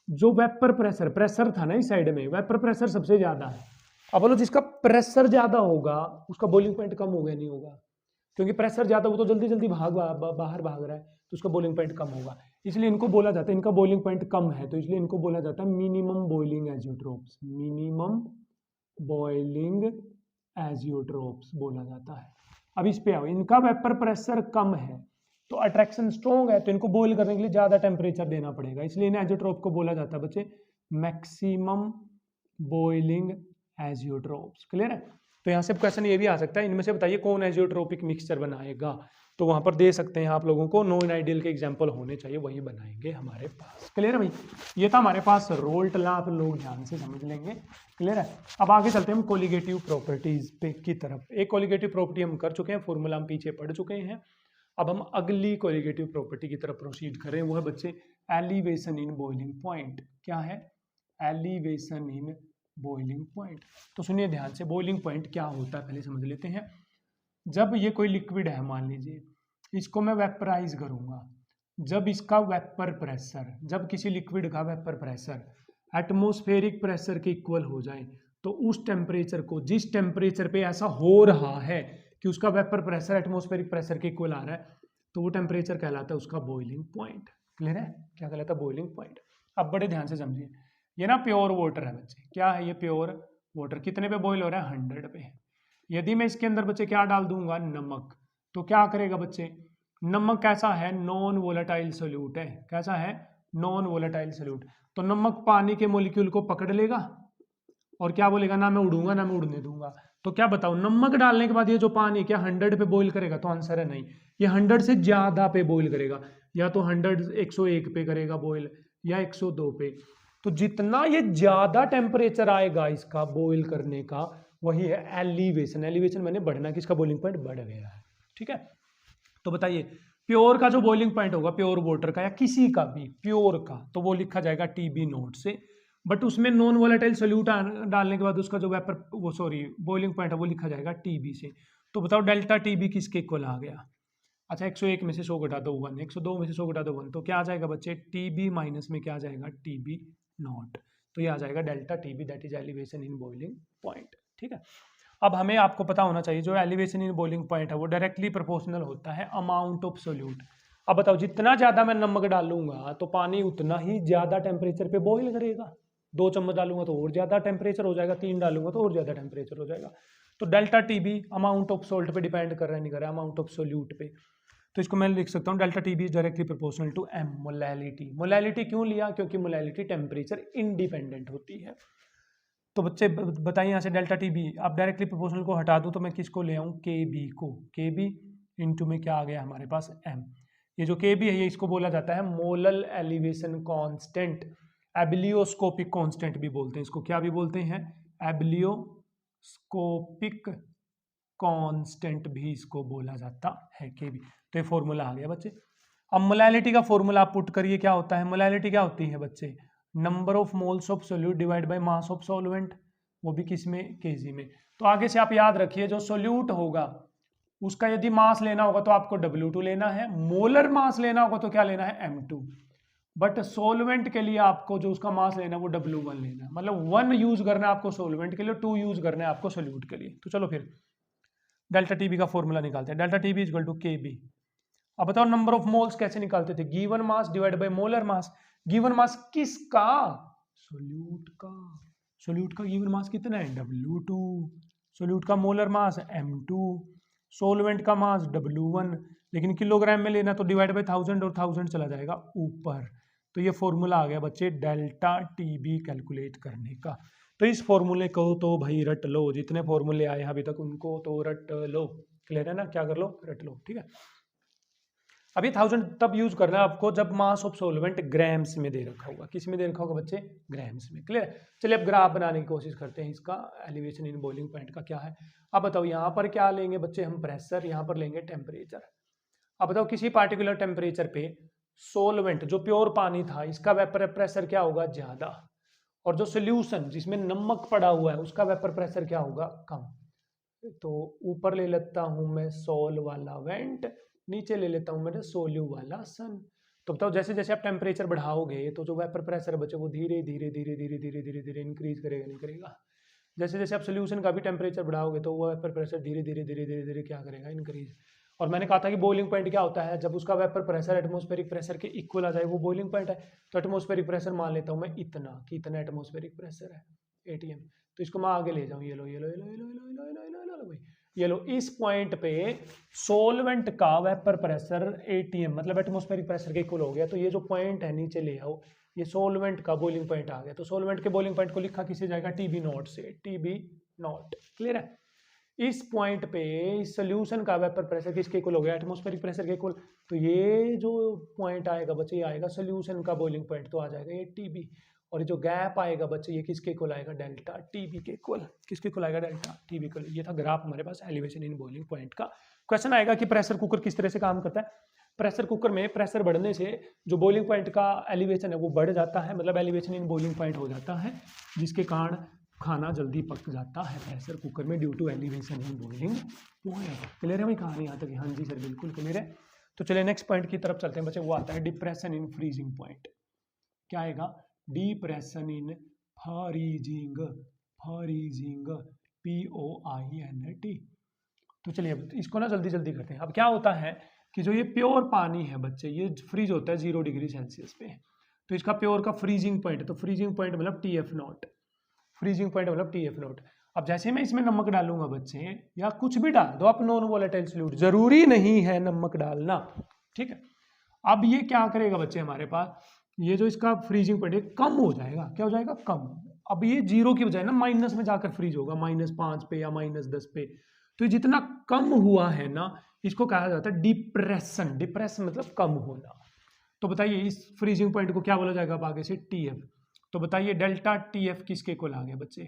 जो वेपर प्रेशर था ना इस साइड में, वेपर प्रेशर सबसे ज्यादा है। अब बोलो जिसका प्रेशर ज्यादा होगा उसका बॉइलिंग पॉइंट कम होगा, नहीं होगा, क्योंकि प्रेशर ज्यादा, वो तो जल्दी जल्दी बाहर भाग रहा है, तो उसका बॉइलिंग पॉइंट कम होगा। इसलिए इनको बोला जाता है, इनका बॉइलिंग पॉइंट कम है तो इसलिए इनको बोला जाता है minimum boiling azeotropes, minimum boiling azeotropes बोला जाता है। अब इस पे आओ, इनका वेपर प्रेशर कम है तो अट्रैक्शन स्ट्रॉन्ग है, तो इनको बॉईल करने के लिए ज्यादा टेम्परेचर देना पड़ेगा, इसलिए इन एजियोट्रॉप को बोला जाता है बच्चे मैक्सिमम बॉइलिंग एजियोट्रॉप्स। क्लियर है? तो यहाँ से क्वेश्चन ये भी आ सकता है, इनमें से बताइए कौन एजियोट्रोपिक मिक्सचर बनाएगा, तो वहां पर दे सकते हैं आप लोगों को, नॉन आइडियल के एग्जाम्पल होने चाहिए, वही बनाएंगे हमारे पास। क्लियर है भाई? ये था हमारे पास रोल्ट लॉ, आप लोग ध्यान से समझ लेंगे। क्लियर है? अब आगे चलते हैं हम कोलिगेटिव प्रॉपर्टीज पे की तरफ। एक कोलिगेटिव प्रॉपर्टी हम कर चुके हैं, फॉर्मूला हम पीछे पढ़ चुके हैं। अब हम अगली कोलिगेटिव प्रॉपर्टी की तरफ प्रोसीड करें, वो है बच्चे एलिवेशन इन बॉइलिंग पॉइंट। क्या है? Elevation in boiling point. तो सुनिए ध्यान से, बॉइलिंग पॉइंट क्या होता है पहले समझ लेते हैं। जब ये कोई लिक्विड है, मान लीजिए इसको मैं वेपराइज करूंगा, जब इसका वेपर प्रेशर, जब किसी लिक्विड का वेपर प्रेशर एटमॉस्फेरिक प्रेशर के इक्वल हो जाए, तो उस टेम्परेचर को, जिस टेम्परेचर पे ऐसा हो रहा है कि उसका वेपर प्रेशर एटमॉस्फेरिक प्रेशर के इक्वल आ रहा है, तो वो टेम्परेचर कहलाता है उसका बॉइलिंग पॉइंट। क्लियर है? क्या कहलाता है? Boiling point. अब बड़े ध्यान से समझिए, ये ना प्योर वाटर है बच्चे। क्या है ये? Pure water. कितने पे बॉईल हो रहा है? 100 पे। यदि मैं इसके अंदर बच्चे क्या डाल दूंगा? नमक। तो क्या करेगा बच्चे? नमक कैसा है? नॉन वोलेटाइल सोल्यूट है। कैसा है? Non volatile solute. तो नमक पानी के मोलिक्यूल को पकड़ लेगा और क्या बोलेगा? ना मैं उड़ूंगा ना मैं उड़ने दूंगा। तो क्या बताओ, नमक डालने के बाद ये जो पानी क्या 100 पे बॉईल करेगा? तो आंसर है नहीं, ये 100 से ज्यादा पे बॉईल करेगा। या तो 100 101 पे करेगा बॉईल, या 102 पे। तो जितना ये ज्यादा टेम्परेचर आएगा इसका बॉईल करने का, वही है एलिवेशन। एलिवेशन मैंने बढ़ना, कि इसका बॉइलिंग पॉइंट बढ़ गया है। ठीक है? तो बताइए, प्योर का जो बॉइलिंग पॉइंट होगा, प्योर वाटर का या किसी का भी प्योर का, तो वो लिखा जाएगा टीबी नोट से। बट उसमें नॉन वोलेटाइल सोल्यूट डालने के बाद उसका जो वेपर वो सॉरी बॉइलिंग पॉइंट है वो लिखा जाएगा टीबी से। तो बताओ डेल्टा टीबी किसके इक्वल आ गया? अच्छा, 101 में से 100 घटा दो 1, 102 में से 100 घटा दो 1, तो क्या आ जाएगा बच्चे? टीबी माइनस में क्या आ जाएगा? TB naught. तो ये आ जाएगा delta TB, that is elevation in boiling point. ठीक है? अब हमें आपको पता होना चाहिए जो एलिवेशन इन बॉइलिंग पॉइंट है वो डायरेक्टली प्रोपोर्शनल होता है अमाउंट ऑफ सोल्यूट। अब बताओ, जितना ज्यादा मैं नमक डालूंगा तो पानी उतना ही ज्यादा टेम्परेचर पे बॉईल करेगा। 2 चम्मच डालूंगा तो और ज्यादा टेम्परेचर हो जाएगा, 3 डालूंगा तो और ज्यादा टेम्परेचर हो जाएगा। तो delta TB amount of salt पे डिपेंड कर रहा है, नहीं कर रहा है, अमाउंट ऑफ सोल्यूट पे। तो इसको मैं लिख सकता हूँ delta T B is directly proportional to m, molality. Molality क्यों लिया? क्योंकि मोलैलिटी टेम्परेचर इंडिपेंडेंट होती है। तो बच्चे बताइए यहाँ से डेल्टा टी बी, अब डायरेक्टली प्रोपोर्शनल को हटा दूँ तो मैं किसको ले आऊँ? के बी को। के बी इंटू में क्या आ गया हमारे पास? एम। ये जो के बी है ये इसको बोला जाता है मोलल एलिवेशन कांस्टेंट, एबिलियोस्कोपिक कांस्टेंट भी बोलते हैं इसको। क्या भी बोलते हैं? एबिलियोस्कोपिक कांस्टेंट भी इसको बोला जाता है, के बी। तो ये फॉर्मूला आ गया बच्चे। अब मोलैलिटी का फॉर्मूला आप पुट करिए, क्या होता है? मोलैलिटी क्या होती है बच्चे? Number of moles of solute divide by mass of solvent, वो भी किस में? केजी में। तो आगे से आप याद रखिए, जो सोल्यूट होगा उसका यदि मास लेना होगा तो आपको W2 लेना है, मोलर मास लेना होगा तो क्या लेना है? M2। बट सोलवेंट के लिए आपको जो उसका मास लेना है वो W1 लेना है। मतलब 1 यूज करना है आपको सोलवेंट के लिए, 2 यूज करना है आपको सोल्यूट के लिए। तो चलो फिर डेल्टा टीबी का फॉर्मूला निकालते हैं। Delta TB equal to K B. अब बताओ नंबर ऑफ मोल्स कैसे निकालते थे? Given mass divide by molar mass. Given mass किसका? सोल्यूट का। सोल्यूट का गिवन मास कितना है? W2। सोल्यूट का मोलर मास M2। सोलवेंट का मास W1। लेकिन किलोग्राम में लेना तो डिवाइड बाय 1000 और 1000 चला जाएगा ऊपर। तो ये फॉर्मूला आ गया बच्चे डेल्टा टीबी कैलकुलेट करने का। तो इस फॉर्मूले को तो भाई रट लो, जितने फॉर्मूले आए हैं अभी तक उनको तो रट लो। क्लियर है ना? क्या कर लो? रट लो। ठीक है? अभी 1000 तब यूज करना है आपको जब मास ऑफ सोलवेंट ग्राम्स में दे रखा होगा। किस में दे रखा होगा बच्चे? ग्राम्स में। क्लियर? चलिए अब ग्राफ बनाने की कोशिश करते हैं इसका एलिवेशन इन बॉइलिंग पॉइंट का क्या है। अब बताओ यहाँ पर क्या लेंगे बच्चे हम? प्रेशर। यहाँ पर लेंगे टेम्परेचर। अब बताओ किसी पार्टिकुलर टेम्परेचर पे सोलवेंट जो प्योर पानी था इसका वेपर प्रेशर क्या होगा? ज्यादा। और जो सोल्यूशन जिसमें नमक पड़ा हुआ है उसका वेपर प्रेशर क्या होगा? कम। तो ऊपर ले लेता हूं मैं सोल वाला वेंट, नीचे ले लेता हूं मैंने सोल्यू वाला सन। तो बताओ जैसे जैसे आप टेम्परेचर बढ़ाओगे तो जो वेपर प्रेशर है बच्चे वो धीरे धीरे धीरे धीरे धीरे धीरे धीरे इंक्रीज करेगा, नहीं करेगा? जैसे जैसे आप सोल्यूशन का भी टेम्परेचर बढ़ाओगे तो वो वेपर प्रेशर धीरे धीरे धीरे धीरे धीरे क्या करेगा? इंक्रीज। और मैंने कहा था कि बॉइलिंग पॉइंट क्या होता है? जब उसका वेपर प्रेशर एटमॉस्फेरिक प्रेशर के इक्वल आ जाए वो बॉइलिंग पॉइंट है। तो एटमॉस्फेरिक प्रेशर मान लेता हूँ मैं इतना, कि इतना एटमॉस्फेरिक प्रेशर है ATM। तो इसको मैं आगे ले जाऊँ, ये लो ये लो ये लो ये लो ये लो ये लो ये लो ये लो भाई, ये लो। इस पॉइंट पे सोलवेंट का वेपर प्रेशर ATM मतलब एटमॉस्फेरिक प्रेशर के इक्वल हो गया। तो ये जो पॉइंट है नीचे ले आओ, ये सोलवेंट का बॉइलिंग पॉइंट आ गया। तो सोलवेंट के बॉइलिंग पॉइंट को लिखा किसे जाएगा? TB नॉट से। TB not. क्लियर है? इस पॉइंट पे इस सोल्यूशन का वेपर प्रेशर किसके इक्वल हो गया? एटमॉस्फेरिक प्रेशर के इक्वल। तो ये जो पॉइंट आएगा बच्चे ये आएगा सोल्यूशन का बॉइलिंग पॉइंट, तो आ जाएगा ये TB। और ये जो गैप आएगा बच्चे ये किसके इक्वल आएगा? डेल्टा TB के इक्वल। किसके इक्वल आएगा? Delta TB equal. ये था ग्राफ हमारे पास एलिवेशन इन बॉइलिंग पॉइंट का। क्वेश्चन आएगा कि प्रेशर कुकर किस तरह से काम करता है। प्रेशर कुकर में प्रेशर बढ़ने से जो बॉइलिंग पॉइंट का एलिवेशन है वो बढ़ जाता है, मतलब एलिवेशन इन बॉइलिंग पॉइंट हो जाता है, जिसके कारण खाना जल्दी पक जाता है प्रेशर कुकर में due to elevation in boiling point. Clear है भाई कहानी यहाँ तक? हाँ जी सर बिल्कुल क्लियर है। तो चलिए नेक्स्ट पॉइंट की तरफ चलते हैं बच्चे। वो आता है डिप्रेशन इन फ्रीजिंग पॉइंट। क्या आएगा? Depression in freezing, freezing POINT। तो चलिए अब इसको ना जल्दी जल्दी करते हैं। अब क्या होता है कि जो ये प्योर पानी है बच्चे, ये फ्रीज होता है 0 डिग्री सेल्सियस पे, तो इसका प्योर का फ्रीजिंग पॉइंट, तो फ्रीजिंग पॉइंट मतलब TF0, फ्रीजिंग पॉइंट मतलब TF0। अब जैसे मैं इसमें नमक डालूंगा बच्चे, या कुछ भी डाल दो आप नॉन वोलेटाइल सॉल्यूट, जरूरी नहीं है नमक डालना, ठीक है। अब ये क्या करेगा बच्चे हमारे पास, ये जो इसका फ्रीजिंग पॉइंट है कम हो जाएगा, क्या हो जाएगा, कम। अब ये 0 की बजाय ना माइनस में जाकर फ्रीज होगा, -5 पे या -10 पे, तो ये जितना कम हुआ है ना, इसको कहा जाता है डिप्रेशन। डिप्रेशन मतलब कम होना। तो बताइए इस फ्रीजिंग पॉइंट को क्या बोला जाएगा अब आगे से, TF। तो बताइए डेल्टा TF किसके को आ गया बच्चे,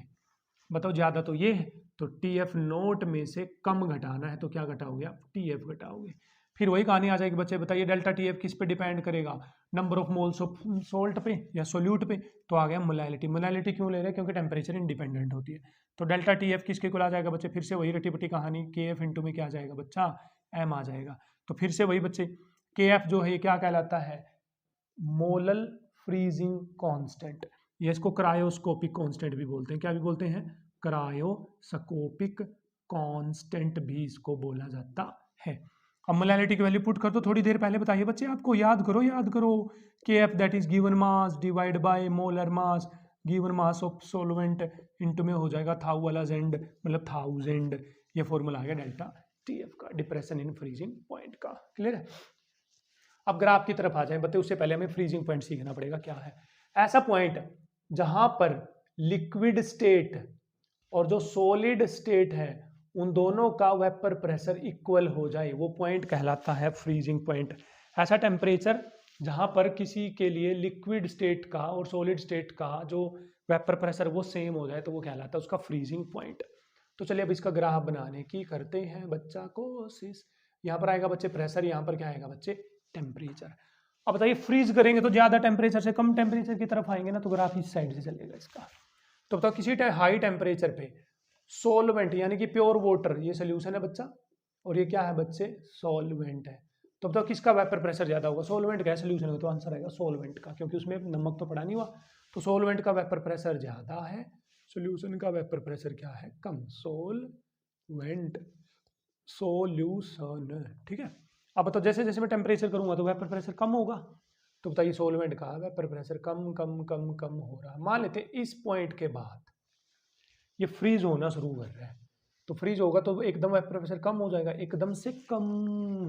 बताओ, ज्यादा तो ये है, तो TF0 में से कम घटाना है, तो क्या घटाओगे आप, TF घटाओगे। फिर वही कहानी आ जाएगी बच्चे, बताइए डेल्टा TF किस पे डिपेंड करेगा, number of moles of salt पे या सोल्यूट पे, तो आ गया मोलैलिटी। मोलैलिटी क्यों ले रहे हैं, क्योंकि टेम्परेचर इंडिपेंडेंट होती है। तो डेल्टा TF किसके को आ जाएगा बच्चे, फिर से वही रटी पटी कहानी, KF इंटू में क्या आ जाएगा बच्चा, M आ जाएगा। तो फिर से वही बच्चे, KF जो है ये क्या कहलाता है, मोलल फ्रीजिंग कांस्टेंट, या इसको क्रायोस्कोपिक कांस्टेंट भी बोलते हैं, क्या भी बोलते हैं, क्रायोस्कोपिक कांस्टेंट भी इसको बोला जाता है। अब मोलैलिटी की वैल्यू पुट कर दो, थोड़ी देर पहले बताइए बच्चे आपको, याद करो KF that is given mass divide by molar mass given mass of solvent into में हो जाएगा थाउ वाला जेंड मतलब 1000, ये फॉर्मूला आ गया डेल्टा TF का, डिप्रेशन इन फ्रीजिंग पॉइंट का। क्लियर है। अब ग्राफ की तरफ आ जाए बच्चे, उससे पहले हमें फ्रीजिंग पॉइंट सीखना पड़ेगा क्या है। ऐसा पॉइंट जहां पर लिक्विड स्टेट और जो सॉलिड स्टेट है उन दोनों का वेपर प्रेशर इक्वल हो जाए, वो पॉइंट कहलाता है फ्रीजिंग पॉइंट। ऐसा टेम्परेचर जहां पर किसी के लिए लिक्विड स्टेट का और सॉलिड स्टेट का जो वेपर प्रेशर वो सेम हो जाए, तो वो कहलाता है उसका फ्रीजिंग पॉइंट। तो चलिए अब इसका ग्राफ बनाने की करते हैं बच्चा कोशिश। यहाँ पर आएगा बच्चे प्रेशर, यहाँ पर क्या आएगा बच्चे, टेम्परेचर। अब बताइए फ्रीज करेंगे तो ज्यादा टेम्परेचर से कम टेम्परेचर की तरफ आएंगे ना, तो ग्राफ इस साइड से चलेगा इसका। तो बताओ किसी हाई टेम्परेचर पे सोलवेंट यानी कि प्योर वाटर, ये सोल्यूशन है बच्चा, और ये क्या है बच्चे, सॉल्वेंट है। तो बताओ किसका वेपर प्रेशर ज्यादा होगा, सोलवेंट का, सोल्यूशन का, तो आंसर आएगा सोलवेंट का, क्योंकि उसमें नमक तो पड़ा नहीं हुआ। तो सोलवेंट का वेपर प्रेशर ज्यादा है, सोल्यूशन का वेपर प्रेशर क्या है, कम। सोलवेंट, सोल्यूशन, ठीक है। अब बताओ जैसे जैसे मैं टेम्परेचर करूंगा तो वेपर प्रेशर कम होगा, तो बताइए सोलवेंट का वेपर प्रेशर कम कम कम कम हो रहा है। मान लेते हैं इस पॉइंट के बाद ये फ्रीज होना शुरू कर रहा है, तो फ्रीज होगा तो एकदम वेपर प्रेशर कम हो जाएगा, एकदम से कम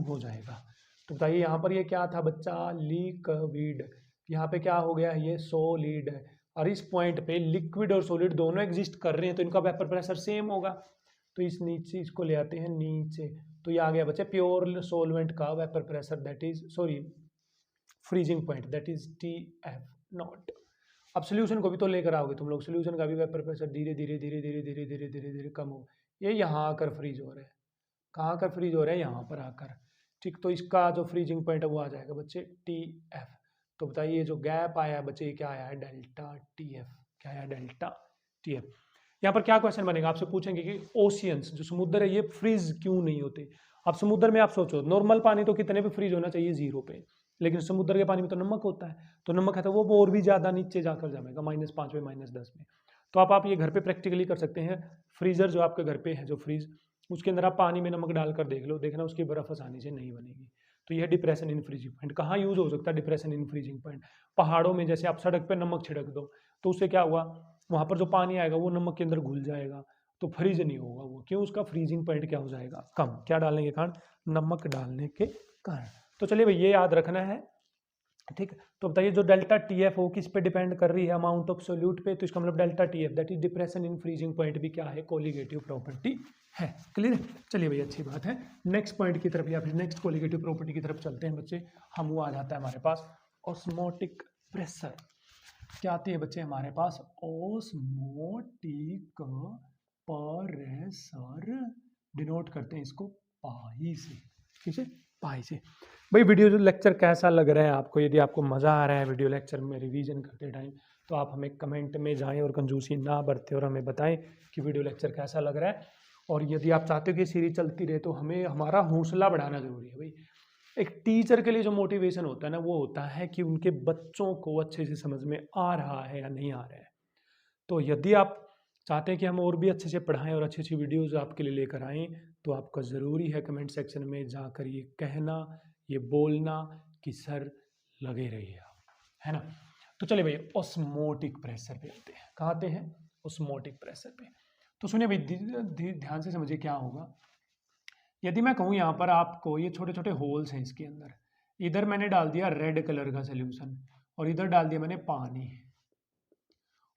हो जाएगा। तो बताइए यहाँ पर ये क्या था बच्चा, लिक्विड, यहाँ पे क्या हो गया, ये सॉलिड है। और इस पॉइंट पे लिक्विड और सॉलिड दोनों एग्जिस्ट कर रहे हैं, तो इनका वेपर प्रेशर सेम होगा। तो इस नीचे इसको ले आते हैं नीचे, तो ये आ गया बच्चे प्योर सोलवेंट का vapour pressure that is freezing point that is TF0। अब सोल्यूशन को भी तो लेकर आओगे तुम लोग, सोल्यूशन का भी वेपर प्रेशर धीरे धीरे धीरे धीरे धीरे धीरे धीरे धीरे कम हो, ये यहाँ आकर फ्रीज हो रहे हैं। कहाँ आकर फ्रीज हो रहे हैं, यहाँ पर आकर, ठीक। तो इसका जो फ्रीजिंग पॉइंट है वो आ जाएगा बच्चे TF। तो बताइए जो गैप आया है बच्चे, क्या आया है, डेल्टा TF, क्या आया, डेल्टा TF। यहाँ पर क्या क्वेश्चन बनेगा, आपसे पूछेंगे कि ओशियंस जो समुद्र है ये फ्रीज क्यों नहीं होते। अब समुद्र में आप सोचो नॉर्मल पानी तो कितने पे फ्रीज होना चाहिए, 0 पे, लेकिन समुद्र के पानी में तो नमक होता है, तो नमक है तो वो और भी ज्यादा नीचे जाकर जमेगा, -5 में, -10 में। तो आप ये घर पे प्रैक्टिकली कर सकते हैं। फ्रीजर जो आपके घर पे है, जो फ्रीज, उसके अंदर आप पानी में नमक डालकर देख लो, देखना उसकी बर्फ आसानी से नहीं बनेगी। तो यह डिप्रेशन इन फ्रीजिंग पॉइंट कहाँ यूज हो सकता है, डिप्रेशन इन फ्रीजिंग पॉइंट पहाड़ों में, जैसे आप सड़क पे नमक छिड़क दो तो उससे क्या हुआ, वहां पर जो पानी आएगा वो नमक के अंदर घुल जाएगा, तो फ्रीज नहीं होगा वो, क्यों, उसका फ्रीजिंग पॉइंट क्या हो जाएगा, कम। क्या डालने के कारण, नमक डालने के कारण। तो चलिए भाई ये याद रखना है, ठीक। तो बताइए जो डेल्टा TF हो किस पे डिपेंड कर रही है, अमाउंट ऑफ सोल्यूट पे, तो इसका मतलब delta TF that is depression in freezing point भी क्या है, कोलिगेटिव प्रॉपर्टी है। क्लियर। चलिए भाई अच्छी बात है, नेक्स्ट पॉइंट की तरफ या फिर नेक्स्ट कोलिगेटिव प्रॉपर्टी की तरफ चलते हैं बच्चे। हम वो आ जाता है हमारे पास ऑस्मोटिक प्रेशर। क्या आती है बच्चे हमारे पास, ऑस्मोटिक प्रेशर, डिनोट करते हैं इसको पाई से, ठीक है, पाई से। भाई वीडियो जो लेक्चर कैसा लग रहा है आपको, यदि आपको मज़ा आ रहा है वीडियो लेक्चर में रिवीजन करते टाइम, तो आप हमें कमेंट में जाएं और कंजूसी ना बरतें और हमें बताएं कि वीडियो लेक्चर कैसा लग रहा है। और यदि आप चाहते हो कि सीरीज चलती रहे तो हमें हमारा हौसला बढ़ाना जरूरी है भाई। एक टीचर के लिए जो मोटिवेशन होता है ना, वो होता है कि उनके बच्चों को अच्छे से समझ में आ रहा है या नहीं आ रहा है। तो यदि आप चाहते हैं कि हम और भी अच्छे से पढ़ाएं और अच्छी अच्छी वीडियोज़ आपके लिए लेकर आएँ, तो आपका ज़रूरी है कमेंट सेक्शन में जाकर ये कहना, ये बोलना कि सर लगे रहिए आप, है ना। तो चलिए भाई ऑस्मोटिक प्रेशर पे आते हैं। कहाँ आते हैं? ऑस्मोटिक प्रेशर पे। तो सुनिए भाई ध्यान से समझिए क्या होगा। यदि मैं कहूँ यहाँ पर आपको ये छोटे छोटे होल्स हैं इसके अंदर, इधर मैंने डाल दिया रेड कलर का सोल्यूशन और इधर डाल दिया मैंने पानी,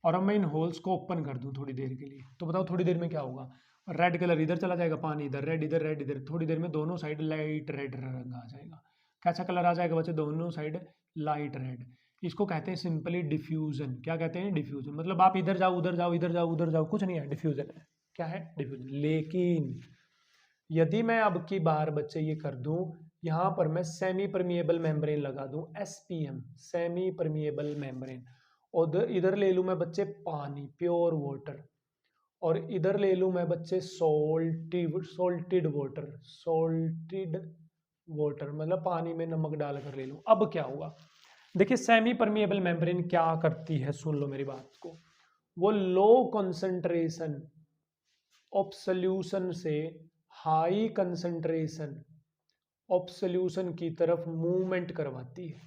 और अब मैं इन होल्स को ओपन कर दूं थोड़ी देर के लिए, तो बताओ थोड़ी देर में क्या होगा? रेड कलर इधर चला जाएगा, पानी इधर, रेड इधर, रेड इधर, थोड़ी देर में दोनों साइड लाइट रेड रंग आ जाएगा। कैसा कलर आ जाएगा बच्चे? दोनों साइड लाइट रेड। इसको कहते हैं सिंपली डिफ्यूजन। क्या कहते हैं? डिफ्यूजन। मतलब आप इधर जाओ, उधर जाओ, इधर जाओ, उधर जाओ, कुछ नहीं है, डिफ्यूजन है। क्या है? डिफ्यूजन। लेकिन यदि मैं अब की बार बच्चे ये कर दूं, यहाँ पर मैं सेमी परमिएबल मेम्ब्रेन लगा दूं, SPM, सेमी परमिएबल मेम्ब्रेन, और इधर ले लूं मैं बच्चे पानी, प्योर वाटर, और इधर ले लूं मैं बच्चे सोल्टेड वाटर, मतलब पानी में नमक डालकर ले लूं। अब क्या हुआ? देखिए सेमी परमिएबल मेम्ब्रेन क्या करती है, सुन लो मेरी बात को। वो लो कंसंट्रेशन ऑफ सोल्यूशन से हाई कंसंट्रेशन ऑफ सोल्यूशन की तरफ मूवमेंट करवाती है।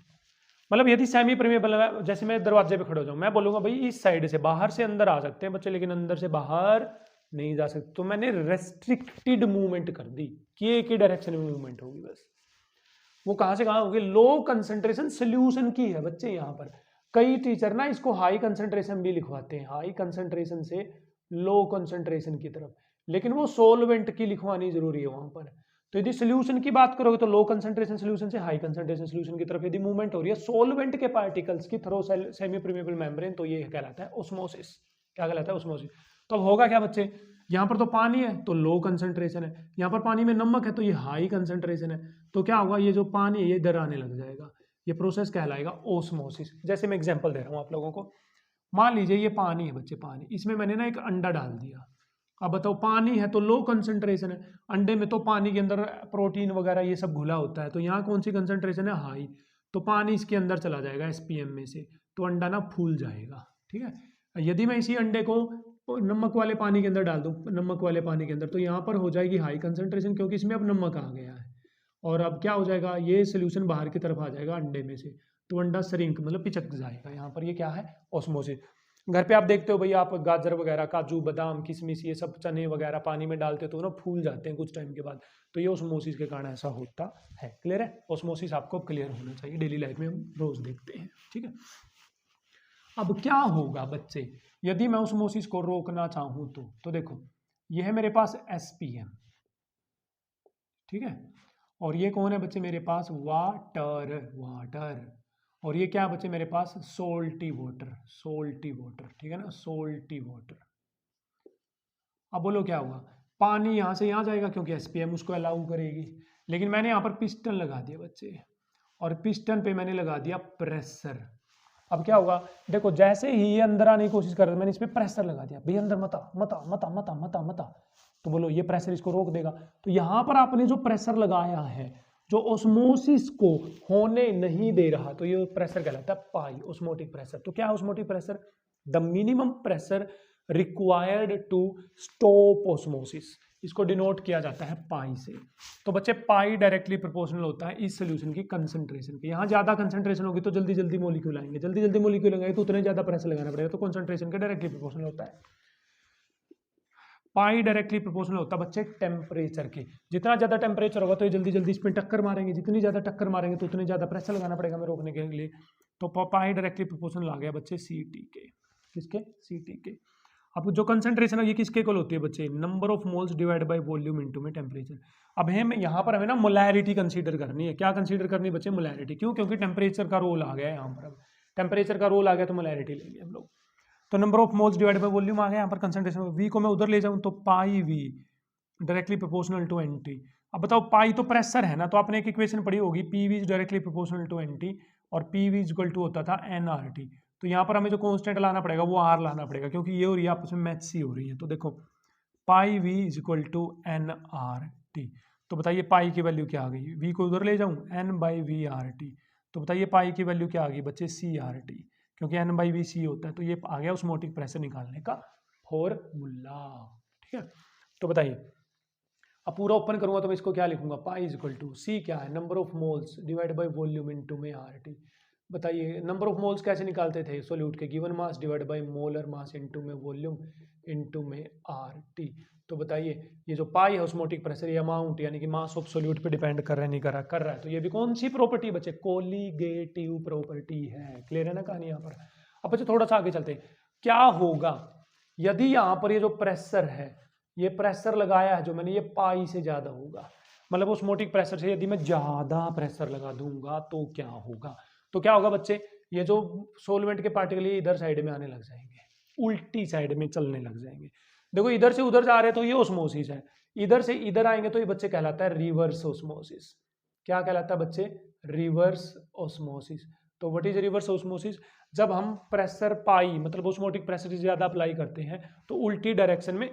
मतलब यदि सेमी परमिएबल, जैसे मैं दरवाजे पे खड़े हो जाऊं, मैं बोलूंगा भाई इस साइड से बाहर से अंदर आ सकते हैं बच्चे, लेकिन अंदर से बाहर नहीं जा सकते, तो मैंने रेस्ट्रिक्टेड मूवमेंट कर दी कि एक ही डायरेक्शन में मूवमेंट होगी बस। वो कहां से कहां होगी? लो कंसंट्रेशन सोल्यूशन की है बच्चे। यहाँ पर कई टीचर ना इसको हाई कंसंट्रेशन भी लिखवाते हैं, हाई कंसंट्रेशन से लो कंसंट्रेशन की तरफ, लेकिन वो सोलवेंट की लिखवानी जरूरी है वहां पर। तो यदि सोल्यूशन की बात करोगे तो लो कंसंट्रेशन सोल्यूशन से हाई कंसंट्रेशन सोल्यूशन की तरफ यदि मूवमेंट हो रही है सोलवेंट के पार्टिकल्स की थ्रू सेमी परमिएबल मेम्ब्रेन, तो ये कहलाता है ओस्मोसिस। क्या कहलाता है? ओस्मोसिस। तो अब होगा क्या बच्चे? यहाँ पर तो पानी है तो लो कंसंट्रेशन है, यहाँ पर पानी में नमक है तो ये हाई कंसंट्रेशन है, तो क्या होगा? ये जो पानी है ये इधर आने लग जाएगा। ये प्रोसेस कहलाएगा ओस्मोसिस। जैसे मैं एग्जांपल दे रहा हूँ आप लोगों को। मान लीजिए ये पानी है बच्चे, पानी, इसमें मैंने ना एक अंडा डाल दिया। अब बताओ पानी है तो लो कंसंट्रेशन है, अंडे में तो पानी के अंदर प्रोटीन वगैरह ये सब घुला होता है, तो यहाँ कौन सी कंसंट्रेशन है? हाई। तो पानी इसके अंदर चला जाएगा SPM में से, तो अंडा ना फूल जाएगा। ठीक है। यदि मैं इसी अंडे को नमक वाले पानी के अंदर डाल दूं, नमक वाले पानी के अंदर, तो यहाँ पर हो जाएगी हाई कंसंट्रेशन, क्योंकि इसमें अब नमक आ गया है, और अब क्या हो जाएगा? ये सोल्यूशन बाहर की तरफ आ जाएगा अंडे में से, तो अंडा श्रिंक मतलब पिचक जाएगा। यहाँ पर ये क्या है? ऑस्मोसिस। घर पे आप देखते हो भाई, आप गाजर वगैरह, काजू बादाम किशमिश ये सब चने वगैरह पानी में डालते हो तो ना फूल जाते हैं कुछ टाइम के बाद, तो ये ऑस्मोसिस के कारण ऐसा होता है। क्लियर है? ऑस्मोसिस आपको क्लियर होना चाहिए, डेली लाइफ में हम रोज देखते हैं। ठीक है। अब क्या होगा बच्चे यदि मैं ऑस्मोसिस को रोकना चाहूं तो देखो ये है मेरे पास SPM, ठीक है, और ये कौन है बच्चे? मेरे पास वाटर, और ये क्या बच्चे? मेरे पास सोल्टी वाटर, ठीक है ना, सोल्टी वाटर। अब बोलो क्या होगा? पानी यहां से यहां जाएगा क्योंकि SPM उसको अलाउ करेगी, लेकिन मैंने यहाँ पर पिस्टन लगा दिया बच्चे, और पिस्टन पे मैंने लगा दिया प्रेशर। अब क्या होगा? देखो जैसे ही ये अंदर आने की कोशिश कर रहा है, मैंने इस पे प्रेशर लगा दिया, भाई अंदर मता मता मता मता मता मता, तो बोलो ये प्रेशर इसको रोक देगा। तो यहां पर आपने जो प्रेशर लगाया है जो ओस्मोसिस को होने नहीं दे रहा, तो ये प्रेशर कहलाता है पाई, ओस्मोटिक प्रेशर। तो क्या है osmotic pressure? The minimum pressure required to stop osmosis, इसको डिनोट किया जाता है पाई से। तो बच्चे पाई डायरेक्टली प्रोपोर्शनल होता है इस सोल्यूशन की कंसंट्रेशन के। यहाँ ज्यादा कंसंट्रेशन होगी तो जल्दी जल्दी मॉलिक्यूल आएंगे, जल्दी जल्दी मॉलिक्यूल आएंगे तो उतने ज्यादा प्रेशर लगाना पड़ेगा, तो कंसंट्रेशन के डायरेक्टली प्रोपोर्शनल होता है। पाई डायरेक्टली प्रोपोर्शनल होता है बच्चे टेम्परेचर के। जितना ज्यादा टेम्परेचर होगा तो ये जल्दी जल्दी इस पर टक्कर मारेंगे, जितनी ज्यादा टक्कर मारेंगे तो उतनी ज्यादा प्रेशर लगाना पड़ेगा हमें रोकने के लिए। तो पाई डायरेक्टली प्रोपोर्शनल आ गया बच्चे CT के। किसके? CT के। अब जो कंसंट्रेशन है ये किसके इक्वल होती है बच्चे? Number of moles divide by volume into में टेम्परेचर। अब हम यहाँ पर हमें ना मोलैरिटी कंसीडर करनी है। क्या कंसीडर करनी है बच्चे? मोलैरिटी। क्यों? क्योंकि टेम्परेचर का रोल आ गया है यहाँ पर। अब टेम्परेचर का रोल आ गया तो मोलैरिटी लेंगे हम लोग। तो number of moles divide by volume आ गया यहाँ पर, कंसंट्रेशन V को मैं उधर ले जाऊँ तो pi V directly proportional to NT। अब बताओ पाई तो प्रेशर है ना, तो आपने एक इक्वेशन पढ़ी होगी PV is directly proportional to NT, और PV इक्वल टू होता था nRT। तो यहाँ पर हमें जो कांस्टेंट लाना पड़ेगा वो R लाना पड़ेगा, क्योंकि ये हो रही है आपस में मैच सी हो रही है। तो देखो pi V is equal to nRT। तो बताइए पाई की वैल्यू क्या आ गई? V को उधर ले जाऊँ N/V/RT, तो बताइए पाई की वैल्यू क्या आ गई बच्चे? CRT, क्योंकि N/V C होता है। तो ये आ गया ऑस्मोटिक प्रेशर निकालने का फॉर्मूला। ठीक है, तो बताइए, अब पूरा ओपन करूंगा तो मैं इसको क्या लिखूंगा, पाई इज इक्वल टू सी क्या है, number of moles divide by volume into में आरटी। बताइए नंबर ऑफ मोल्स कैसे निकालते थे, सोल्यूट के given mass divide by molar mass into में वॉल्यूम इनटू में आरटी। तो बताइए ये जो पाई है ऑस्मोटिक प्रेशर, ये अमाउंट यानी कि मास ऑफ सोल्यूट पे डिपेंड कर रहा है, नहीं कर रहा है, तो ये भी कौन सी प्रॉपर्टी बच्चे, कोलिगेटिव प्रॉपर्टी है। क्लियर है ना कहानी यहाँ पर। अब बच्चे थोड़ा सा आगे चलते हैं, क्या होगा यदि यहाँ पर ये जो प्रेशर है, ये प्रेशर लगाया है जो मैंने, ये पाई से ज्यादा होगा, मतलब ऑस्मोटिक प्रेशर से यदि मैं ज्यादा प्रेशर लगा दूंगा तो क्या होगा। तो क्या होगा बच्चे, ये जो सोलवेंट के पार्टिकल इधर साइड में आने लग जाएंगे, उल्टी साइड में चलने लग जाएंगे। देखो इधर से उधर जा रहे तो ये ओस्मोसिस है, इधर से इधर आएंगे तो ये बच्चे कहलाता है रिवर्स ओस्मोसिस। क्या कहलाता है बच्चे, रिवर्स ओस्मोसिस। तो व्हाट इज रिवर्स ओस्मोसिस, जब हम प्रेशर पाई मतलब ओस्मोटिक प्रेशर से ज्यादा अप्लाई करते हैं तो उल्टी डायरेक्शन में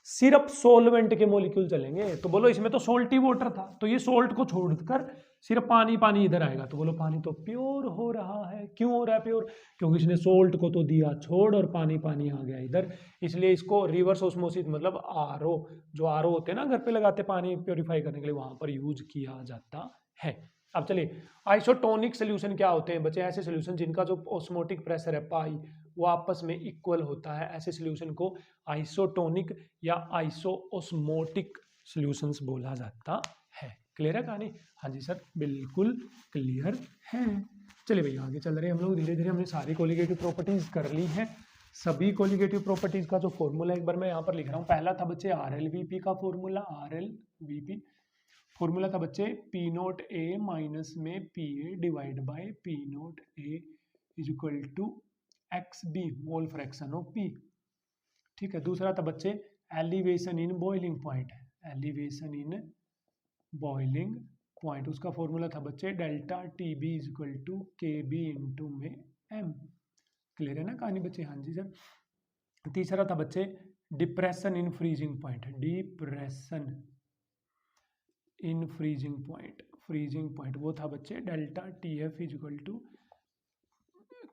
सिर्फ सोलवेंट के मॉलिक्यूल चलेंगे। तो बोलो इसमें तो सोल्टी वाटर था, तो ये सोल्ट को छोड़कर सिर्फ पानी पानी इधर आएगा, तो बोलो पानी तो प्योर हो रहा है। क्यों हो रहा है प्योर, क्योंकि इसने सोल्ट को तो दिया छोड़ और पानी पानी आ गया इधर, इसलिए इसको रिवर्स ओस्मोसिस मतलब आरओ, जो आरओ होते हैं ना घर पे लगाते पानी प्योरीफाई करने के लिए, वहां पर यूज किया जाता है। अब चलिए आइसोटोनिक सोल्यूशन क्या होते हैं बच्चे, ऐसे सोल्यूशन जिनका जो ओस्मोटिक प्रेशर है पाई वो आपस में इक्वल होता है, ऐसे सोल्यूशन को आइसोटोनिक या आइसोओस्मोटिक सॉल्यूशंस बोला जाता है। क्लियर है कहानी, हाँ जी सर बिल्कुल क्लियर है। चलिए भैया आगे चल रहे हैं हम लोग, धीरे धीरे हमने सारी कोलिगेटिव प्रॉपर्टीज कर ली हैं। सभी कोलिगेटिव प्रॉपर्टीज का जो फॉर्मूला एक बार मैं यहाँ पर लिख रहा हूँ, पहला था बच्चे RLVP का फॉर्मूला, RLVP फॉर्मूला था बच्चे पी नोट ए माइनस में P A divide by P note A is equal to x B mole fraction of P. ठीक है, दूसरा था बच्चे elevation in boiling point, elevation in boiling point, उसका formula था बच्चे delta T B is equal to K B into में m. Clear है ना कहानी बच्चे, हाँ जी सर। तीसरा था बच्चे depression in freezing point, depression in freezing point, freezing point वो था बच्चे delta T F is equal to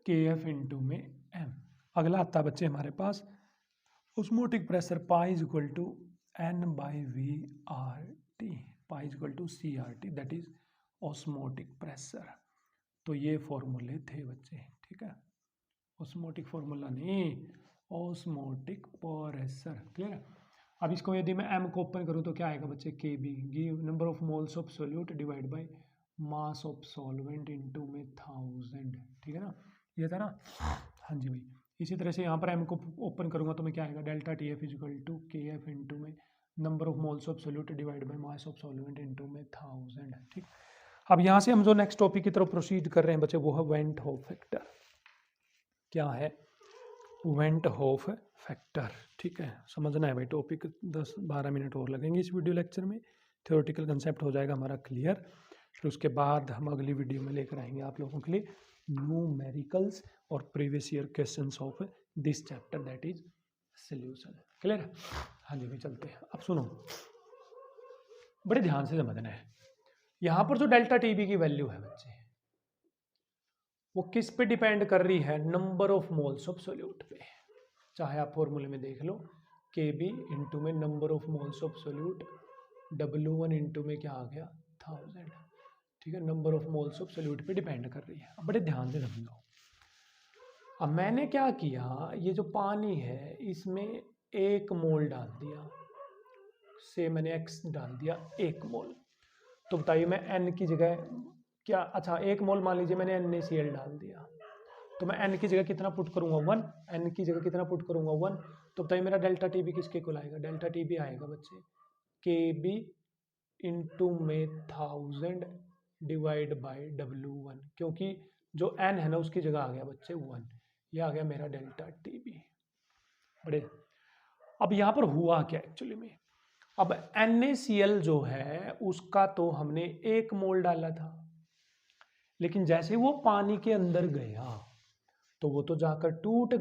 K F into में एम। अगला आता बच्चे हमारे पास osmotic pressure pi is equal to N by V R T, pi is equal to C R T, that is osmotic pressure. तो ये फॉर्मूले थे बच्चे, ठीक है, ऑस्मोटिक फॉर्मूला नहीं, ऑस्मोटिक प्रेशर। क्लियर है। अब इसको यदि मैं m को ओपन करूं तो क्या आएगा बच्चे, K B give number of moles of solute divide by mass of solvent into में 1000। ठीक है ना, ये था ना, हाँ जी भाई। इसी तरह से यहाँ पर m को ओपन करूंगा तो मैं क्या आएगा, delta T F is equal to K F into में number of moles of solute divide by mass of solvent into में 1000। ठीक, अब यहाँ से हम जो नेक्स्ट टॉपिक की तरफ प्रोसीड कर रहे हैं बच्चे वो है वेंट होफ फैक्टर। क्या है वेंट होफ फैक्टर, ठीक है, समझना है भाई टॉपिक, 10-12 मिनट और लगेंगे इस वीडियो लेक्चर में, थ्योरेटिकल कंसेप्ट हो जाएगा हमारा क्लियर। फिर उसके बाद हम अगली वीडियो में लेकर आएंगे आप लोगों के लिए न्यूमेरिकल्स और previous year questions of this chapter that is solution. Clear है, हाँ जी भाई चलते हैं। अब सुनो बड़े ध्यान से समझना है, यहाँ पर जो डेल्टा टीबी की वैल्यू है बच्चे वो किस पे डिपेंड कर रही है, number of moles of solute पे। चाहे आप फॉर्मूले में देख लो के बी इंटू में number of moles of solute, W1 into में क्या आ गया 1000। ठीक है, number of moles of solute पे डिपेंड कर रही है। अब बड़े ध्यान से समझो, अब मैंने क्या किया, ये जो पानी है इसमें 1 मोल डाल दिया, से मैंने x डाल दिया 1 मोल, तो बताइए मैं n की जगह क्या, अच्छा 1 मोल मान लीजिए मैंने NaCl डाल दिया, तो मैं n की जगह कितना पुट करूंगा 1, n की जगह कितना पुट करूंगा 1, तो बताइए मेरा डेल्टा टी बी किसके इक्वल आएगा, डेल्टा टी बी आएगा बच्चे के बी इंटू में 1000 डिवाइड बाय W1, क्योंकि जो n है ना उसकी जगह आ गया बच्चे 1, ये आ गया मेरा डेल्टा टी बी। बड़े अब यहाँ पर हुआ क्या एक्चुअली में, अब NaCl जो है उसका तो हमने 1 मोल डाला था, लेकिन जैसे वो पानी के अंदर गया तो वो तो जाकर टूट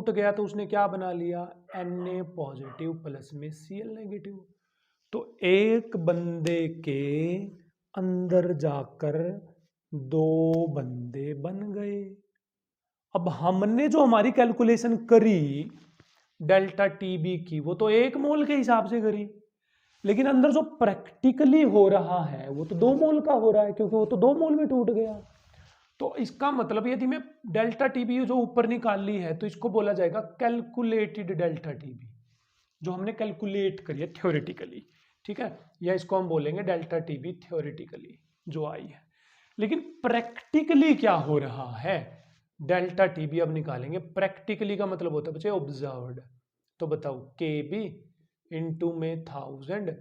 गया तो उसने क्या बना लिया, Na पॉजिटिव प्लस में Cl नेगेटिव, तो एक बंदे के अंदर जाकर 2 बंदे बन गए। अब हमने जो हमारी कैलकुलेशन करी डेल्टा टीबी की, वो तो 1 मोल के हिसाब से करी, लेकिन अंदर जो प्रैक्टिकली हो रहा है वो तो 2 मोल का हो रहा है, क्योंकि वो तो 2 मोल में टूट गया। तो इसका मतलब यदि मैं डेल्टा टीबी जो ऊपर निकाल ली है तो इसको बोला जाएगा कैलकुलेटेड डेल्टा टीबी, जो हमने कैलकुलेट करी है थ्योरेटिकली, ठीक है, या इसको हम बोलेंगे डेल्टा टीबी थ्योरेटिकली जो आई है। लेकिन प्रैक्टिकली क्या हो रहा है, डेल्टा टीबी अब निकालेंगे। प्रैक्टिकली का मतलब होता है बच्चे ऑब्जर्व्ड। तो बताओ के बी इंटू में 1000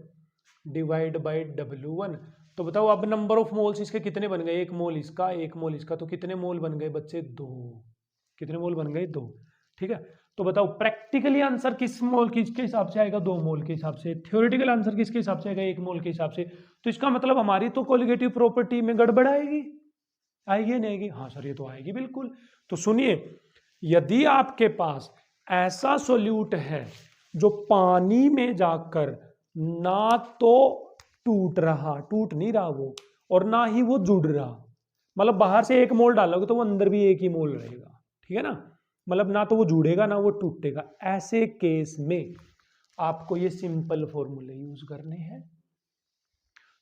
डिवाइड बाई W1। तो बताओ अब नंबर ऑफ मोल्स इसके कितने बन गए, 1 मोल इसका 1 मोल इसका, तो कितने मोल बन गए बच्चे 2। कितने मोल बन गए 2, ठीक है। तो बताओ प्रैक्टिकली आंसर किस मोल किसके हिसाब से आएगा, 2 मोल के हिसाब से। थ्योरेटिकल आंसर किसके हिसाब से आएगा, 1 मोल के हिसाब से। तो इसका मतलब हमारी तो कोलिगेटिव प्रॉपर्टी में गड़बड़ आएगी, आएगी नहीं आएगी, हाँ सर ये तो आएगी बिल्कुल। तो सुनिए, यदि आपके पास ऐसा सोल्यूट है जो पानी में जाकर ना तो टूट नहीं रहा वो, और ना ही वो जुड़ रहा, मतलब बाहर से 1 मोल डालोगे तो वो अंदर भी 1 ही मोल रहेगा, ठीक है ना, मतलब ना तो वो जुड़ेगा ना वो टूटेगा। ऐसे केस में आपको ये सिंपल फॉर्मूले यूज करने हैं।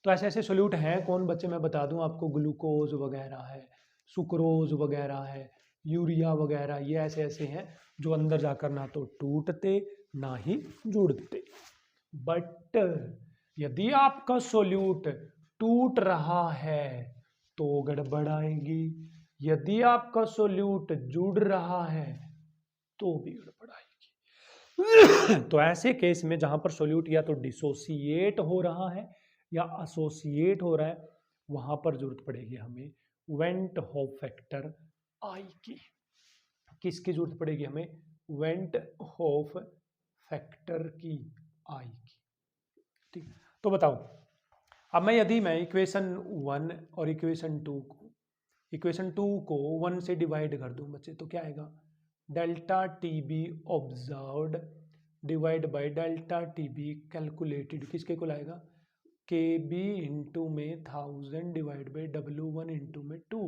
तो ऐसे ऐसे सोल्यूट हैं कौन बच्चे, मैं बता दूं आपको, ग्लूकोज वगैरह है, सुक्रोज वगैरह है, यूरिया वगैरह, ये ऐसे ऐसे हैं जो अंदर जाकर ना तो टूटते ना ही जुड़ते। बट यदि आपका सोल्यूट टूट रहा है तो गड़बड़ आएगी, यदि आपका सोल्यूट जुड़ रहा है तो भी गड़बड़ आएगी। तो ऐसे केस में जहां पर सोल्यूट या तो डिसोसिएट हो रहा है या एसोसिएट हो रहा है, वहां पर जरूरत पड़ेगी हमें वेंट होफ फैक्टर आई की। किसकी जरूरत पड़ेगी हमें, वेंट होफ फैक्टर की, आई की, ठीक। तो बताओ अब यदि मैं इक्वेशन 1 और इक्वेशन 2 को 1 से डिवाइड कर दूं बच्चे, तो क्या आएगा, delta T B observed divide by delta T be calculated, किसके को लाएगा, के बी इंटू में 1000 डिवाइड बाई W1 इंटू में 2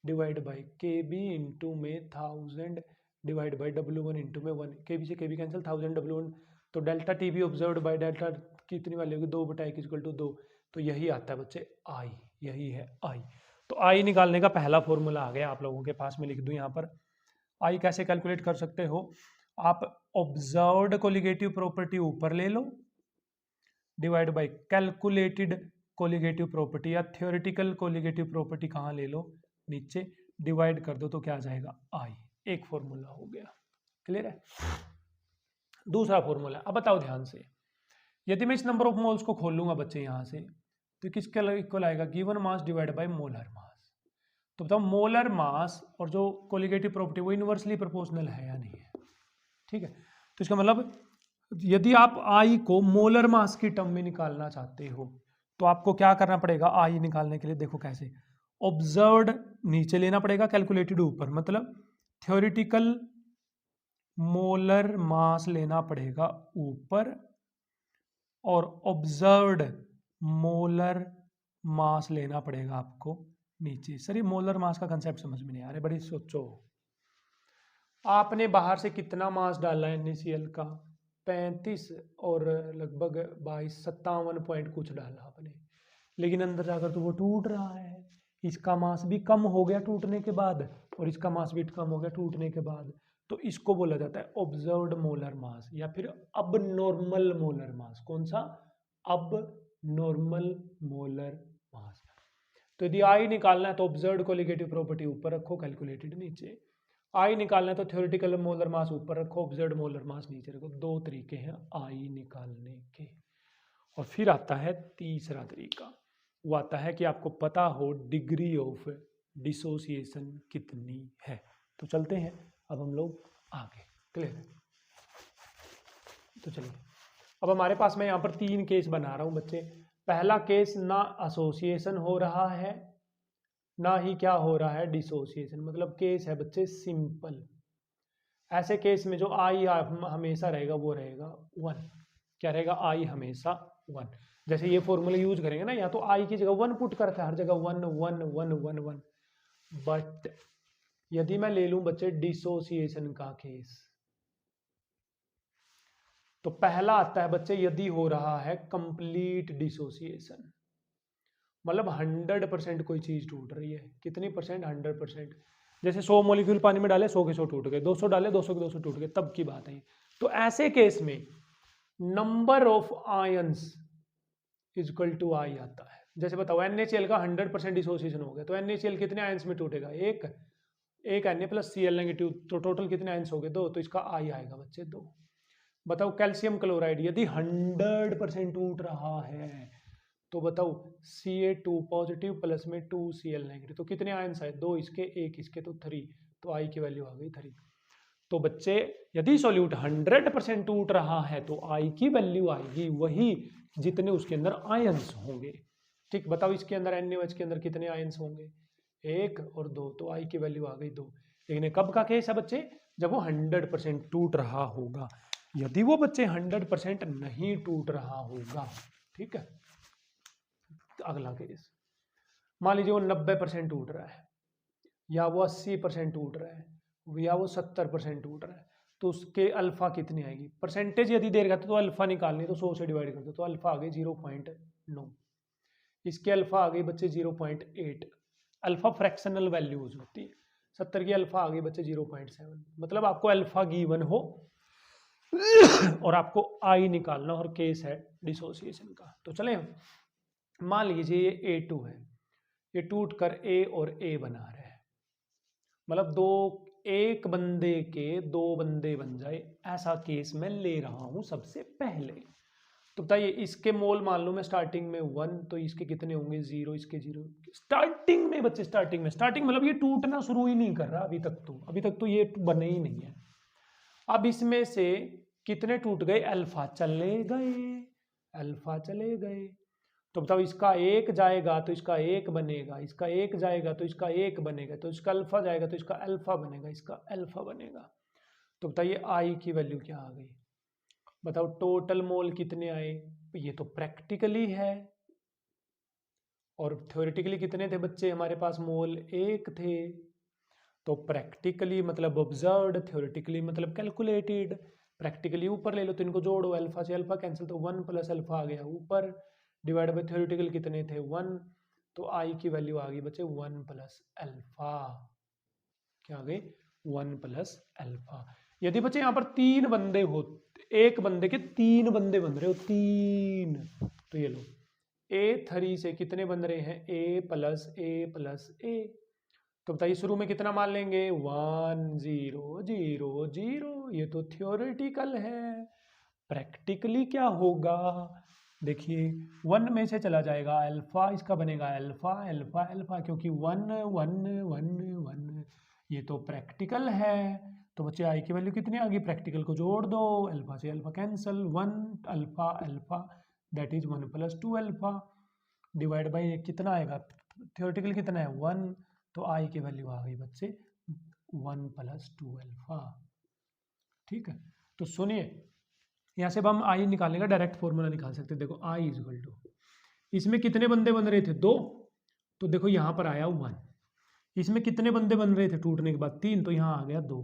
डिवाइड बाई के बी इंटू में 1000 डिवाइड बाई W1 इंटू में 1, के बी से के बी कैंसिल, 1000 W1, तो delta T B observed by delta कितनी वाली होगी, 2/1 = 2। तो यही आता है बच्चे आई, यही है आई। तो आई निकालने का पहला फॉर्मूला आ गया आप लोगों के पास, में लिख दूं यहाँ पर। आई कैसे कैलकुलेट कर सकते हो आप, ऑब्जर्व्ड कोलिगेटिव प्रॉपर्टी ऊपर ले लो divide by calculated colligative property या थ्योरेटिकल कोलिगेटिव प्रॉपर्टी कहाँ ले लो, नीचे, डिवाइड कर दो तो क्या आ जाएगा आई। एक फॉर्मूला हो गया, क्लियर है। दूसरा फॉर्मूला, अब बताओ ध्यान से, यदि मैं इस नंबर ऑफ मोल्स को खोल लूंगा बच्चे यहाँ से, तो किसके इक्वल आएगा, given mass divide by molar mass. तो बताओ मोलर मास और जो कोलिगेटिव प्रॉपर्टी वो इनवर्सली प्रोपोर्शनल है या नहीं है, ठीक है। तो इसका मतलब यदि आप आई को मोलर मास की टर्म में निकालना चाहते हो तो आपको क्या करना पड़ेगा, आई निकालने के लिए देखो कैसे, ऑब्जर्व्ड नीचे लेना पड़ेगा, कैलकुलेटेड ऊपर, मतलब थ्योरेटिकल मोलर मास लेना पड़ेगा ऊपर और ऑब्जर्व्ड मोलर मास लेना पड़ेगा आपको नीचे। सर ये मोलर मास का कंसेप्ट समझ में नहीं आ रहा, बड़ी सोचो। आपने बाहर से कितना मास डाला है NaCl का, 35 और लगभग 22 57 पॉइंट कुछ डाला आपने, लेकिन अंदर जाकर तो वो टूट रहा है। इसका मास भी कम हो गया टूटने के बाद और इसका मास भी कम हो गया टूटने के बाद, तो इसको बोला जाता है ऑब्जर्व्ड मोलर मास या फिर अब नॉर्मल मोलर मास। कौन सा, अब नॉर्मल मोलर मास। तो यदि आई निकालना है तो ऑब्जर्व्ड कोलिगेटिव प्रॉपर्टी ऊपर रखो, कैलकुलेटेड नीचे। आई निकालना है तो थ्योरेटिकल मोलर मास ऊपर रखो, ऑब्जर्व्ड मोलर मास नीचे रखो। दो तरीके हैं आई निकालने के। और फिर आता है तीसरा तरीका, वो आता है कि आपको पता हो डिग्री ऑफ डिसोसिएशन कितनी है। तो चलते हैं अब हम लोग आगे, क्लियर है। तो चलिए अब हमारे पास मैं यहाँ पर 3 केस बना रहा हूँ बच्चे। पहला केस ना एसोसिएशन हो रहा है ना ही क्या हो रहा है डिसोसिएशन, मतलब केस है बच्चे सिंपल। ऐसे केस में जो आई हमेशा रहेगा वो रहेगा 1। क्या रहेगा, आई हमेशा 1। जैसे ये फॉर्मूला यूज करेंगे ना, या तो आई की जगह 1 पुट करता है, हर जगह 1 1 1 1 1। बट यदि मैं ले लूं बच्चे डिसोसिएशन का केस, तो पहला आता है बच्चे यदि हो रहा है कंप्लीट डिसोसिएशन, मतलब 100% कोई चीज टूट रही है। कितनी परसेंट? 100%। जैसे 100 मॉलिक्यूल पानी में डाले, 100 के 100 टूट गए, 200 डाले, 200 के 200 टूट गए, तब की बात है। तो ऐसे केस में number of ions equal to I आता है। जैसे बताओ NaCl का 100% डिसोसिएशन हो गया, तो NaCl कितने आयंस में टूटेगा? एक Na प्लस Cl नेगेटिव, तो टोटल कितने आयंस हो गए? 2, तो इसका आई आएगा बच्चे 2। बताओ कैल्शियम क्लोराइड यदि 100% टूट रहा है तो बताओ Ca2 पॉजिटिव प्लस में 2Cl नेगेटिव, तो कितने आयंस आए? 2 इसके, 1 इसके, तो 3, तो आई की वैल्यू आ गई 3। तो बच्चे यदि सॉल्यूट 100% टूट रहा है तो आई की वैल्यू आएगी वही जितने उसके अंदर आयंस होंगे। ठीक, बताओ इसके अंदर NaOH के अंदर कितने आयंस होंगे? 1 और 2, तो आई की वैल्यू आ गई 2। लेकिन कब का केस है बच्चे? जब वो 100% टूट रहा होगा। यदि वो बच्चे 100% नहीं टूट रहा होगा, ठीक है, अगला केस मान लीजिए वो 90% टूट रहा है, या वो 80% टूट रहा है, या वो 70% टूट रहा है, तो उसके अल्फा कितनी आएगी? परसेंटेज यदि दे रखा तो अल्फा निकालनी, तो 100 से डिवाइड कर दो, तो अल्फा आ गई 0.9। इसके अल्फा आ गई बच्चे 0.8। अल्फा फ्रैक्शनल वैल्यूज होती है। 70 की अल्फा आ गई बच्चे 0.7। मतलब आपको अल्फा गिवन हो और आपको आई निकालना और केस है डिसोसिएशन का। तो चले मान लीजिए ये A2 है, ये टूट कर A और A बना रहे हैं, मतलब एक बंदे के 2 बंदे बन जाए, ऐसा केस मैं ले रहा हूं सबसे पहले। तो बताइए इसके मोल मान लो मैं स्टार्टिंग में 1, तो इसके कितने होंगे? 0, इसके 0। स्टार्टिंग में बच्चे, स्टार्टिंग मतलब ये टूटना शुरू ही नहीं कर रहा अभी तक तो ये बने ही नहीं है। अब इसमें से कितने टूट गए? अल्फा चले गए। तो बताओ इसका 1 जाएगा तो इसका 1 बनेगा, इसका 1 जाएगा तो इसका 1 बनेगा, तो इसका अल्फा जाएगा तो इसका अल्फा बनेगा, इसका अल्फा बनेगा। तो बताइए आई की वैल्यू क्या आ गई? बताओ टोटल मोल कितने आए? ये तो प्रैक्टिकली है, और थ्योरेटिकली कितने थे बच्चे हमारे पास? मोल 1 थे। तो प्रैक्टिकली मतलब ऑब्जर्व्ड, थ्योरेटिकली मतलब कैलकुलेटेड। प्रैक्टिकली ऊपर ले लो तो इनको जोड़ो, अल्फा से अल्फा कैंसिल, तो 1 प्लस अल्फा आ गया ऊपर, डिवाइड बाई थ्योरेटिकल कितने थे? 1। तो आई की वैल्यू आ गई बच्चे 1 प्लस अल्फा। क्या आ गई? 1 प्लस अल्फा। यदि बच्चे यहाँ पर 3 बंदे हो, एक बंदे के 3 बंदे बन रहे हो, 3, तो ये लो A3 से कितने बन रहे हैं? A plus A। तो बताइए शुरू में कितना मान लेंगे? 1 0 0 0। ये तो थ्योरेटिकल है। प्रैक्टिकली क्या होगा? देखिए 1 में से चला जाएगा अल्फा, इसका बनेगा अल्फा अल्फा अल्फा, क्योंकि 1 1 1 1। ये तो प्रैक्टिकल है। तो बच्चे आई की वैल्यू कितनी आ गई? प्रैक्टिकल को जोड़ दो, अल्फा से alpha cancel, 1 alpha alpha that is 1 plus 2 alpha, divide by कितना आएगा? थ्योरेटिकल कितना है? 1। तो आई की वैल्यू आ गई बच्चे 1 प्लस 2 अल्फा। ठीक है, तो सुनिए यहाँ से अब हम आई निकालने का डायरेक्ट फॉर्मूला निकाल सकते हैं। देखो आई इज इक्वल टू, इसमें कितने बंदे बन रहे थे? 2। तो देखो यहाँ पर आया 1। इसमें कितने बंदे बन रहे थे टूटने के बाद? 3, तो यहाँ आ गया 2।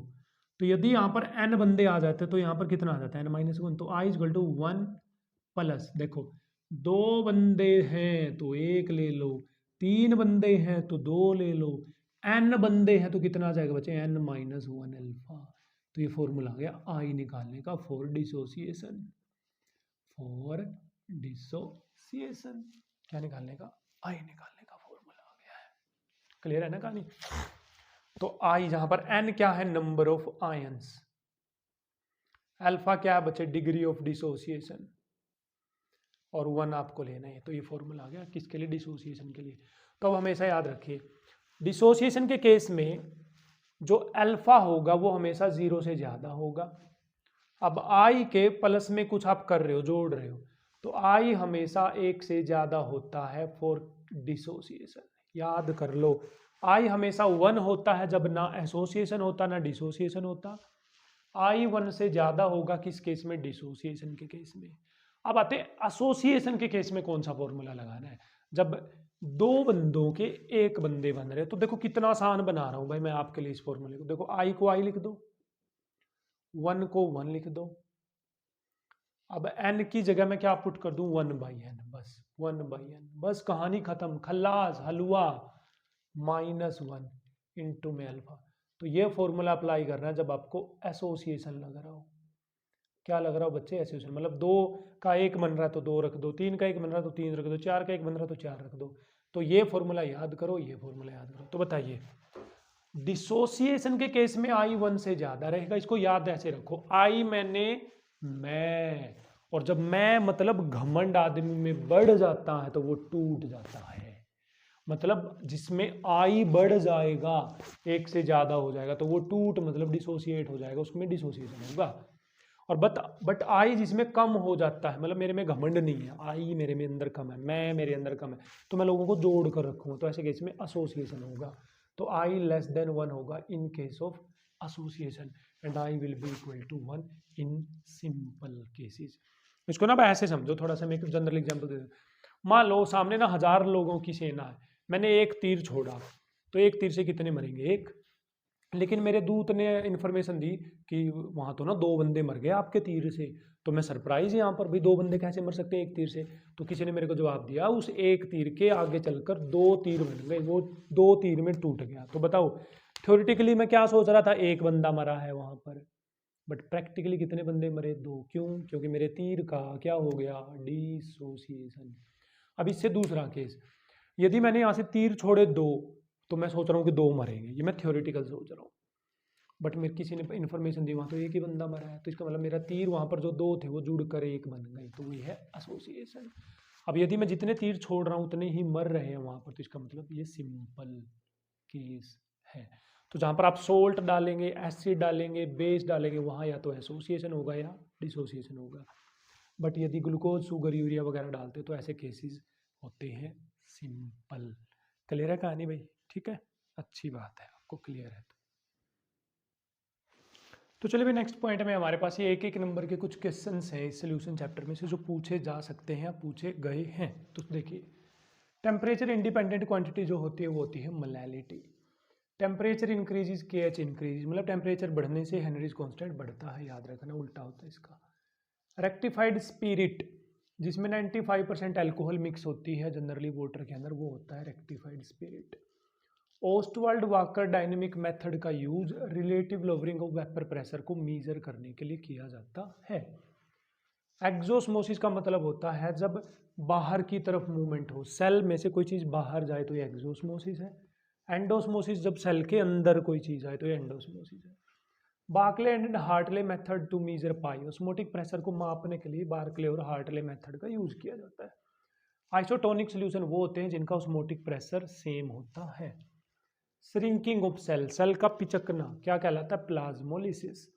तो यदि यहाँ पर n बंदे आ जाते तो यहाँ पर कितना आ जाता है? n-1। तो I is equal to 1 plus, देखो 2 बंदे हैं तो 1 ले लो, 3 बंदे हैं तो 2 ले लो, n बंदे हैं तो कितना आ जाएगा बच्चे? n-1 alpha. तो ये फॉर्मूला आ गया आई निकालने का फॉर डिसोसिएशन। क्या निकालने का? आई निकालने का फॉर्मूला आ गया है। क्लियर है ना कहानी? तो आई जहां पर n क्या है? Number of ions. अल्फा क्या है बच्चे? Degree of dissociation. और 1 आपको लेना है। तो ये फॉर्मूला आ गया किसके लिए? डिसोसिएशन के लिए। तो अब हमेशा याद रखिए डिसोसिएशन के केस में जो अल्फा होगा वो हमेशा 0 से ज्यादा होगा। अब आई के प्लस में कुछ आप कर रहे हो, जोड़ रहे हो, तो आई हमेशा 1 से ज्यादा होता है फॉर डिसोसिएशन। याद कर लो, आई हमेशा 1 होता है जब ना एसोसिएशन होता ना डिसोसिएशन होता। आई 1 से ज्यादा होगा किस केस में? डिसोसिएशन के केस में। अब आते हैं एसोसिएशन के केस में कौन सा फॉर्मूला लगाना है? जब 2 बंदों के 1 बंदे बन रहे, तो देखो कितना आसान बना रहा हूं भाई मैं आपके लिए इस फॉर्मूले को। देखो आई को आई लिख दो, 1 को 1 लिख दो, अब n की जगह मैं क्या पुट कर दूं 1/n, बस 1/n, बस कहानी खत्म, खल्लास हलवा, -1 इंटू में अल्फा। तो ये फॉर्मूला अप्लाई करना है जब आपको एसोसिएशन लग रहा हो। क्या लग रहा हो बच्चे? एसोसिएशन, मतलब दो का एक बन रहा है तो दो रख दो, तीन का एक बन रहा है तो तीन रख दो, चार का एक बन रहा है तो चार रख दो। तो ये फॉर्मूला याद करो, ये फॉर्मूला याद करो। तो बताइए डिसोसिएशन के केस में आई 1 से ज्यादा रहेगा, इसको याद ऐसे रखो, आई मैंने मैं, और जब मैं मतलब घमंड आदमी में बढ़ जाता है तो वो टूट जाता है। मतलब जिसमें आई बढ़ जाएगा, एक से ज्यादा हो जाएगा तो वो टूट मतलब डिसोसिएट हो जाएगा, उसमें डिसोसिएशन होगा। और बट आई जिसमें कम हो जाता है, मतलब मेरे में घमंड नहीं है, आई मेरे में अंदर कम है, मैं मेरे अंदर कम है, तो मैं लोगों को जोड़ कर रखूंगा, तो ऐसे केस में एसोसिएशन होगा। तो आई लेस देन 1 होगा in case of association, and I will be equal to 1 in simple cases. इसको ना ऐसे समझो, थोड़ा सा मैं एक जनरल एग्जांपल दे दूं। मान लो सामने ना 1000 लोगों की सेना है, मैंने एक तीर छोड़ा, तो एक तीर से कितने मरेंगे? एक। लेकिन मेरे दूत ने इन्फॉर्मेशन दी कि वहां तो ना 2 बंदे मर गए आपके तीर से, तो मैं सरप्राइज यहाँ पर भी 2 बंदे कैसे मर सकते हैं एक तीर से? तो किसी ने मेरे को जवाब दिया उस एक तीर के आगे चलकर 2 तीर बन गए, वो 2 तीर में टूट गया। तो बताओ थ्योरेटिकली मैं क्या सोच रहा था, एक बंदा मरा है वहां पर, बट प्रैक्टिकली कितने बंदे मरे? 2। क्यों? क्योंकि मेरे तीर का क्या हो गया? डिसोसिएशन। अब इससे दूसरा केस, यदि मैंने यहाँ से तीर छोड़े 2, तो मैं सोच रहा हूँ कि 2 मरेंगे, ये मैं थ्योरेटिकल सोच रहा हूँ, बट मेरे किसी ने इन्फॉर्मेशन दी वहाँ तो एक ही बंदा मरा है, तो इसका मतलब मेरा तीर वहाँ पर जो 2 थे वो जुड़कर एक बन गए, तो ये है एसोसिएशन। अब यदि मैं जितने तीर छोड़ रहा हूँ उतने ही मर रहे हैं वहाँ पर, तो इसका मतलब ये सिंपल केस है। तो जहाँ पर आप सोल्ट डालेंगे, एसिड डालेंगे, बेस डालेंगे, वहाँ या तो एसोसिएशन होगा या डिसोसिएशन होगा। बट यदि ग्लूकोज, शुगर, यूरिया वगैरह डालते हो तो ऐसे केसेस होते हैं सिंपल। क्लियर है कहानी भाई? ठीक है, अच्छी बात है, आपको क्लियर है। तो चलिए भाई नेक्स्ट पॉइंट में हमारे पास ये एक एक नंबर के कुछ क्वेश्चंस हैं इस सोल्यूशन चैप्टर में से जो पूछे जा सकते हैं या पूछे गए हैं। तो देखिए टेम्परेचर इंडिपेंडेंट क्वांटिटी जो होती है वो होती है मोलैलिटी। टेम्परेचर इंक्रीजेज के एच इंक्रीज, मतलब टेम्परेचर बढ़ने से हेनरीज कांस्टेंट बढ़ता है, याद रखना, उल्टा होता है इसका। रेक्टिफाइड स्पिरिट जिसमें 95% अल्कोहल मिक्स होती है जनरली वाटर के अंदर, वो होता है rectified spirit. Ostwald Walker dynamic method का use relative lowering of vapour pressure को मेजर करने के लिए किया जाता है। एक्सोस्मोसिस का मतलब होता है जब बाहर की तरफ मूवमेंट हो, सेल में से कोई चीज बाहर जाए तो ये एक्सोस्मोसिस है। एंडोस्मोसिस जब सेल के अंदर कोई चीज आए तो ये एंडोस्मोसिस है। Berkeley and Hartley method to measure pi, osmotic pressure को मापने के लिए बार्कले और हार्टले मेथड का यूज किया जाता है। आइसोटोनिक सोल्यूशन वो होते हैं जिनका ऑस्मोटिक प्रेशर सेम होता है। श्रिंकिंग ऑफ सेल, सेल का पिचकना क्या कहलाता है? प्लाज्मोलिसिस।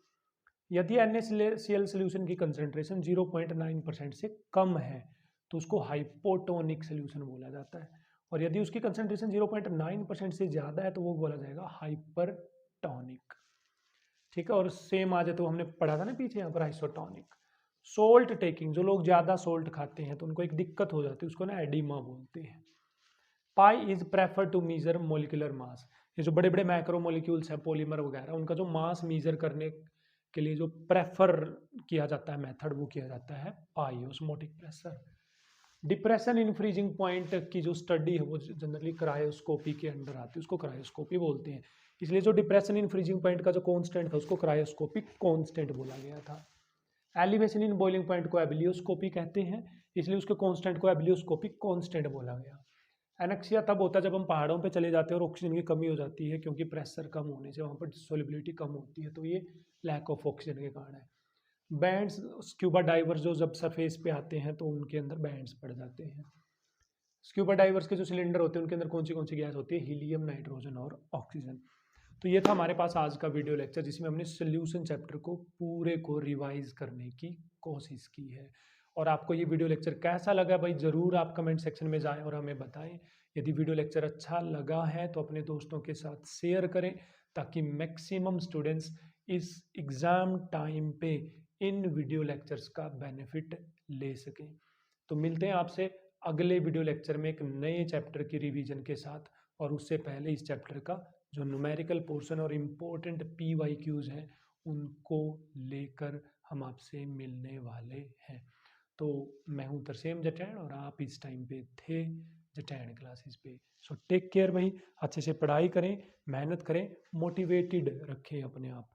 यदि NaCl सोल्यूशन की कंसेंट्रेशन 0.9% से कम है तो उसको हाइपोटोनिक सोल्यूशन बोला जाता है, और यदि उसकी कंसेंट्रेशन 0.9% से ज्यादा है तो वो बोला जाएगा हाइपरटोनिक। ठीक है, और सेम आ जाए तो हमने पढ़ा था ना पीछे यहाँ पर आइसोटोनिक। सोल्ट टेकिंग, जो लोग ज्यादा सोल्ट खाते हैं तो उनको एक दिक्कत हो जाती है, उसको ना एडिमा बोलते हैं। Pi is prefer to measure molecular mass, ये जो बड़े बड़े मैक्रोमोलिक्यूल्स हैं पॉलीमर वगैरह, उनका जो मास मीजर करने के लिए जो प्रेफर किया जाता है मेथड, वो किया जाता है pi, osmotic pressure. Depression in freezing point की जो स्टडी है वो जनरली क्रायोस्कोपी के अंडर आती है, उसको क्रायोस्कोपी बोलते हैं। इसलिए जो डिप्रेशन इन फ्रीजिंग पॉइंट का जो कांस्टेंट था उसको क्रायोस्कोपिक कांस्टेंट बोला गया था। एलिवेशन इन बॉइलिंग पॉइंट को एबिलियोस्कोपी कहते हैं, इसलिए उसके कांस्टेंट को एबिलियोस्कोपिक कांस्टेंट बोला गया। एनेक्सिया तब होता है जब हम पहाड़ों पे चले जाते हैं और ऑक्सीजन की कमी हो जाती है, क्योंकि प्रेशर कम होने से वहाँ पर सोलिबिलिटी कम होती है, तो ये लैक ऑफ ऑक्सीजन के कारण है। बैंड्स, स्क्यूबा डाइवर्स जो जब सरफेस पे आते हैं तो उनके अंदर बैंड्स पड़ जाते हैं। स्क्यूबा डाइवर्स के जो सिलेंडर होते हैं उनके अंदर कौन सी गैस होती है? हीलियम, नाइट्रोजन और ऑक्सीजन। तो ये था हमारे पास आज का वीडियो लेक्चर जिसमें हमने सोल्यूशन चैप्टर को पूरे को रिवाइज करने की कोशिश की है। और आपको ये वीडियो लेक्चर कैसा लगा भाई, ज़रूर आप कमेंट सेक्शन में जाएं और हमें बताएं। यदि वीडियो लेक्चर अच्छा लगा है तो अपने दोस्तों के साथ शेयर करें ताकि मैक्सिमम स्टूडेंट्स इस एग्ज़ाम टाइम पे इन वीडियो लेक्चर्स का बेनिफिट ले सकें। तो मिलते हैं आपसे अगले वीडियो लेक्चर में एक नए चैप्टर की रिवीजन के साथ, और उससे पहले इस चैप्टर का जो न्यूमेरिकल पोर्शन और इम्पोर्टेंट PYQs हैं उनको लेकर हम आपसे मिलने वाले हैं। तो मैं हूँ तरसेम जटैन और आप इस टाइम पे थे जटैन क्लासेस पे। सो टेक केयर भाई, अच्छे से पढ़ाई करें, मेहनत करें, मोटिवेटेड रखें अपने आप को।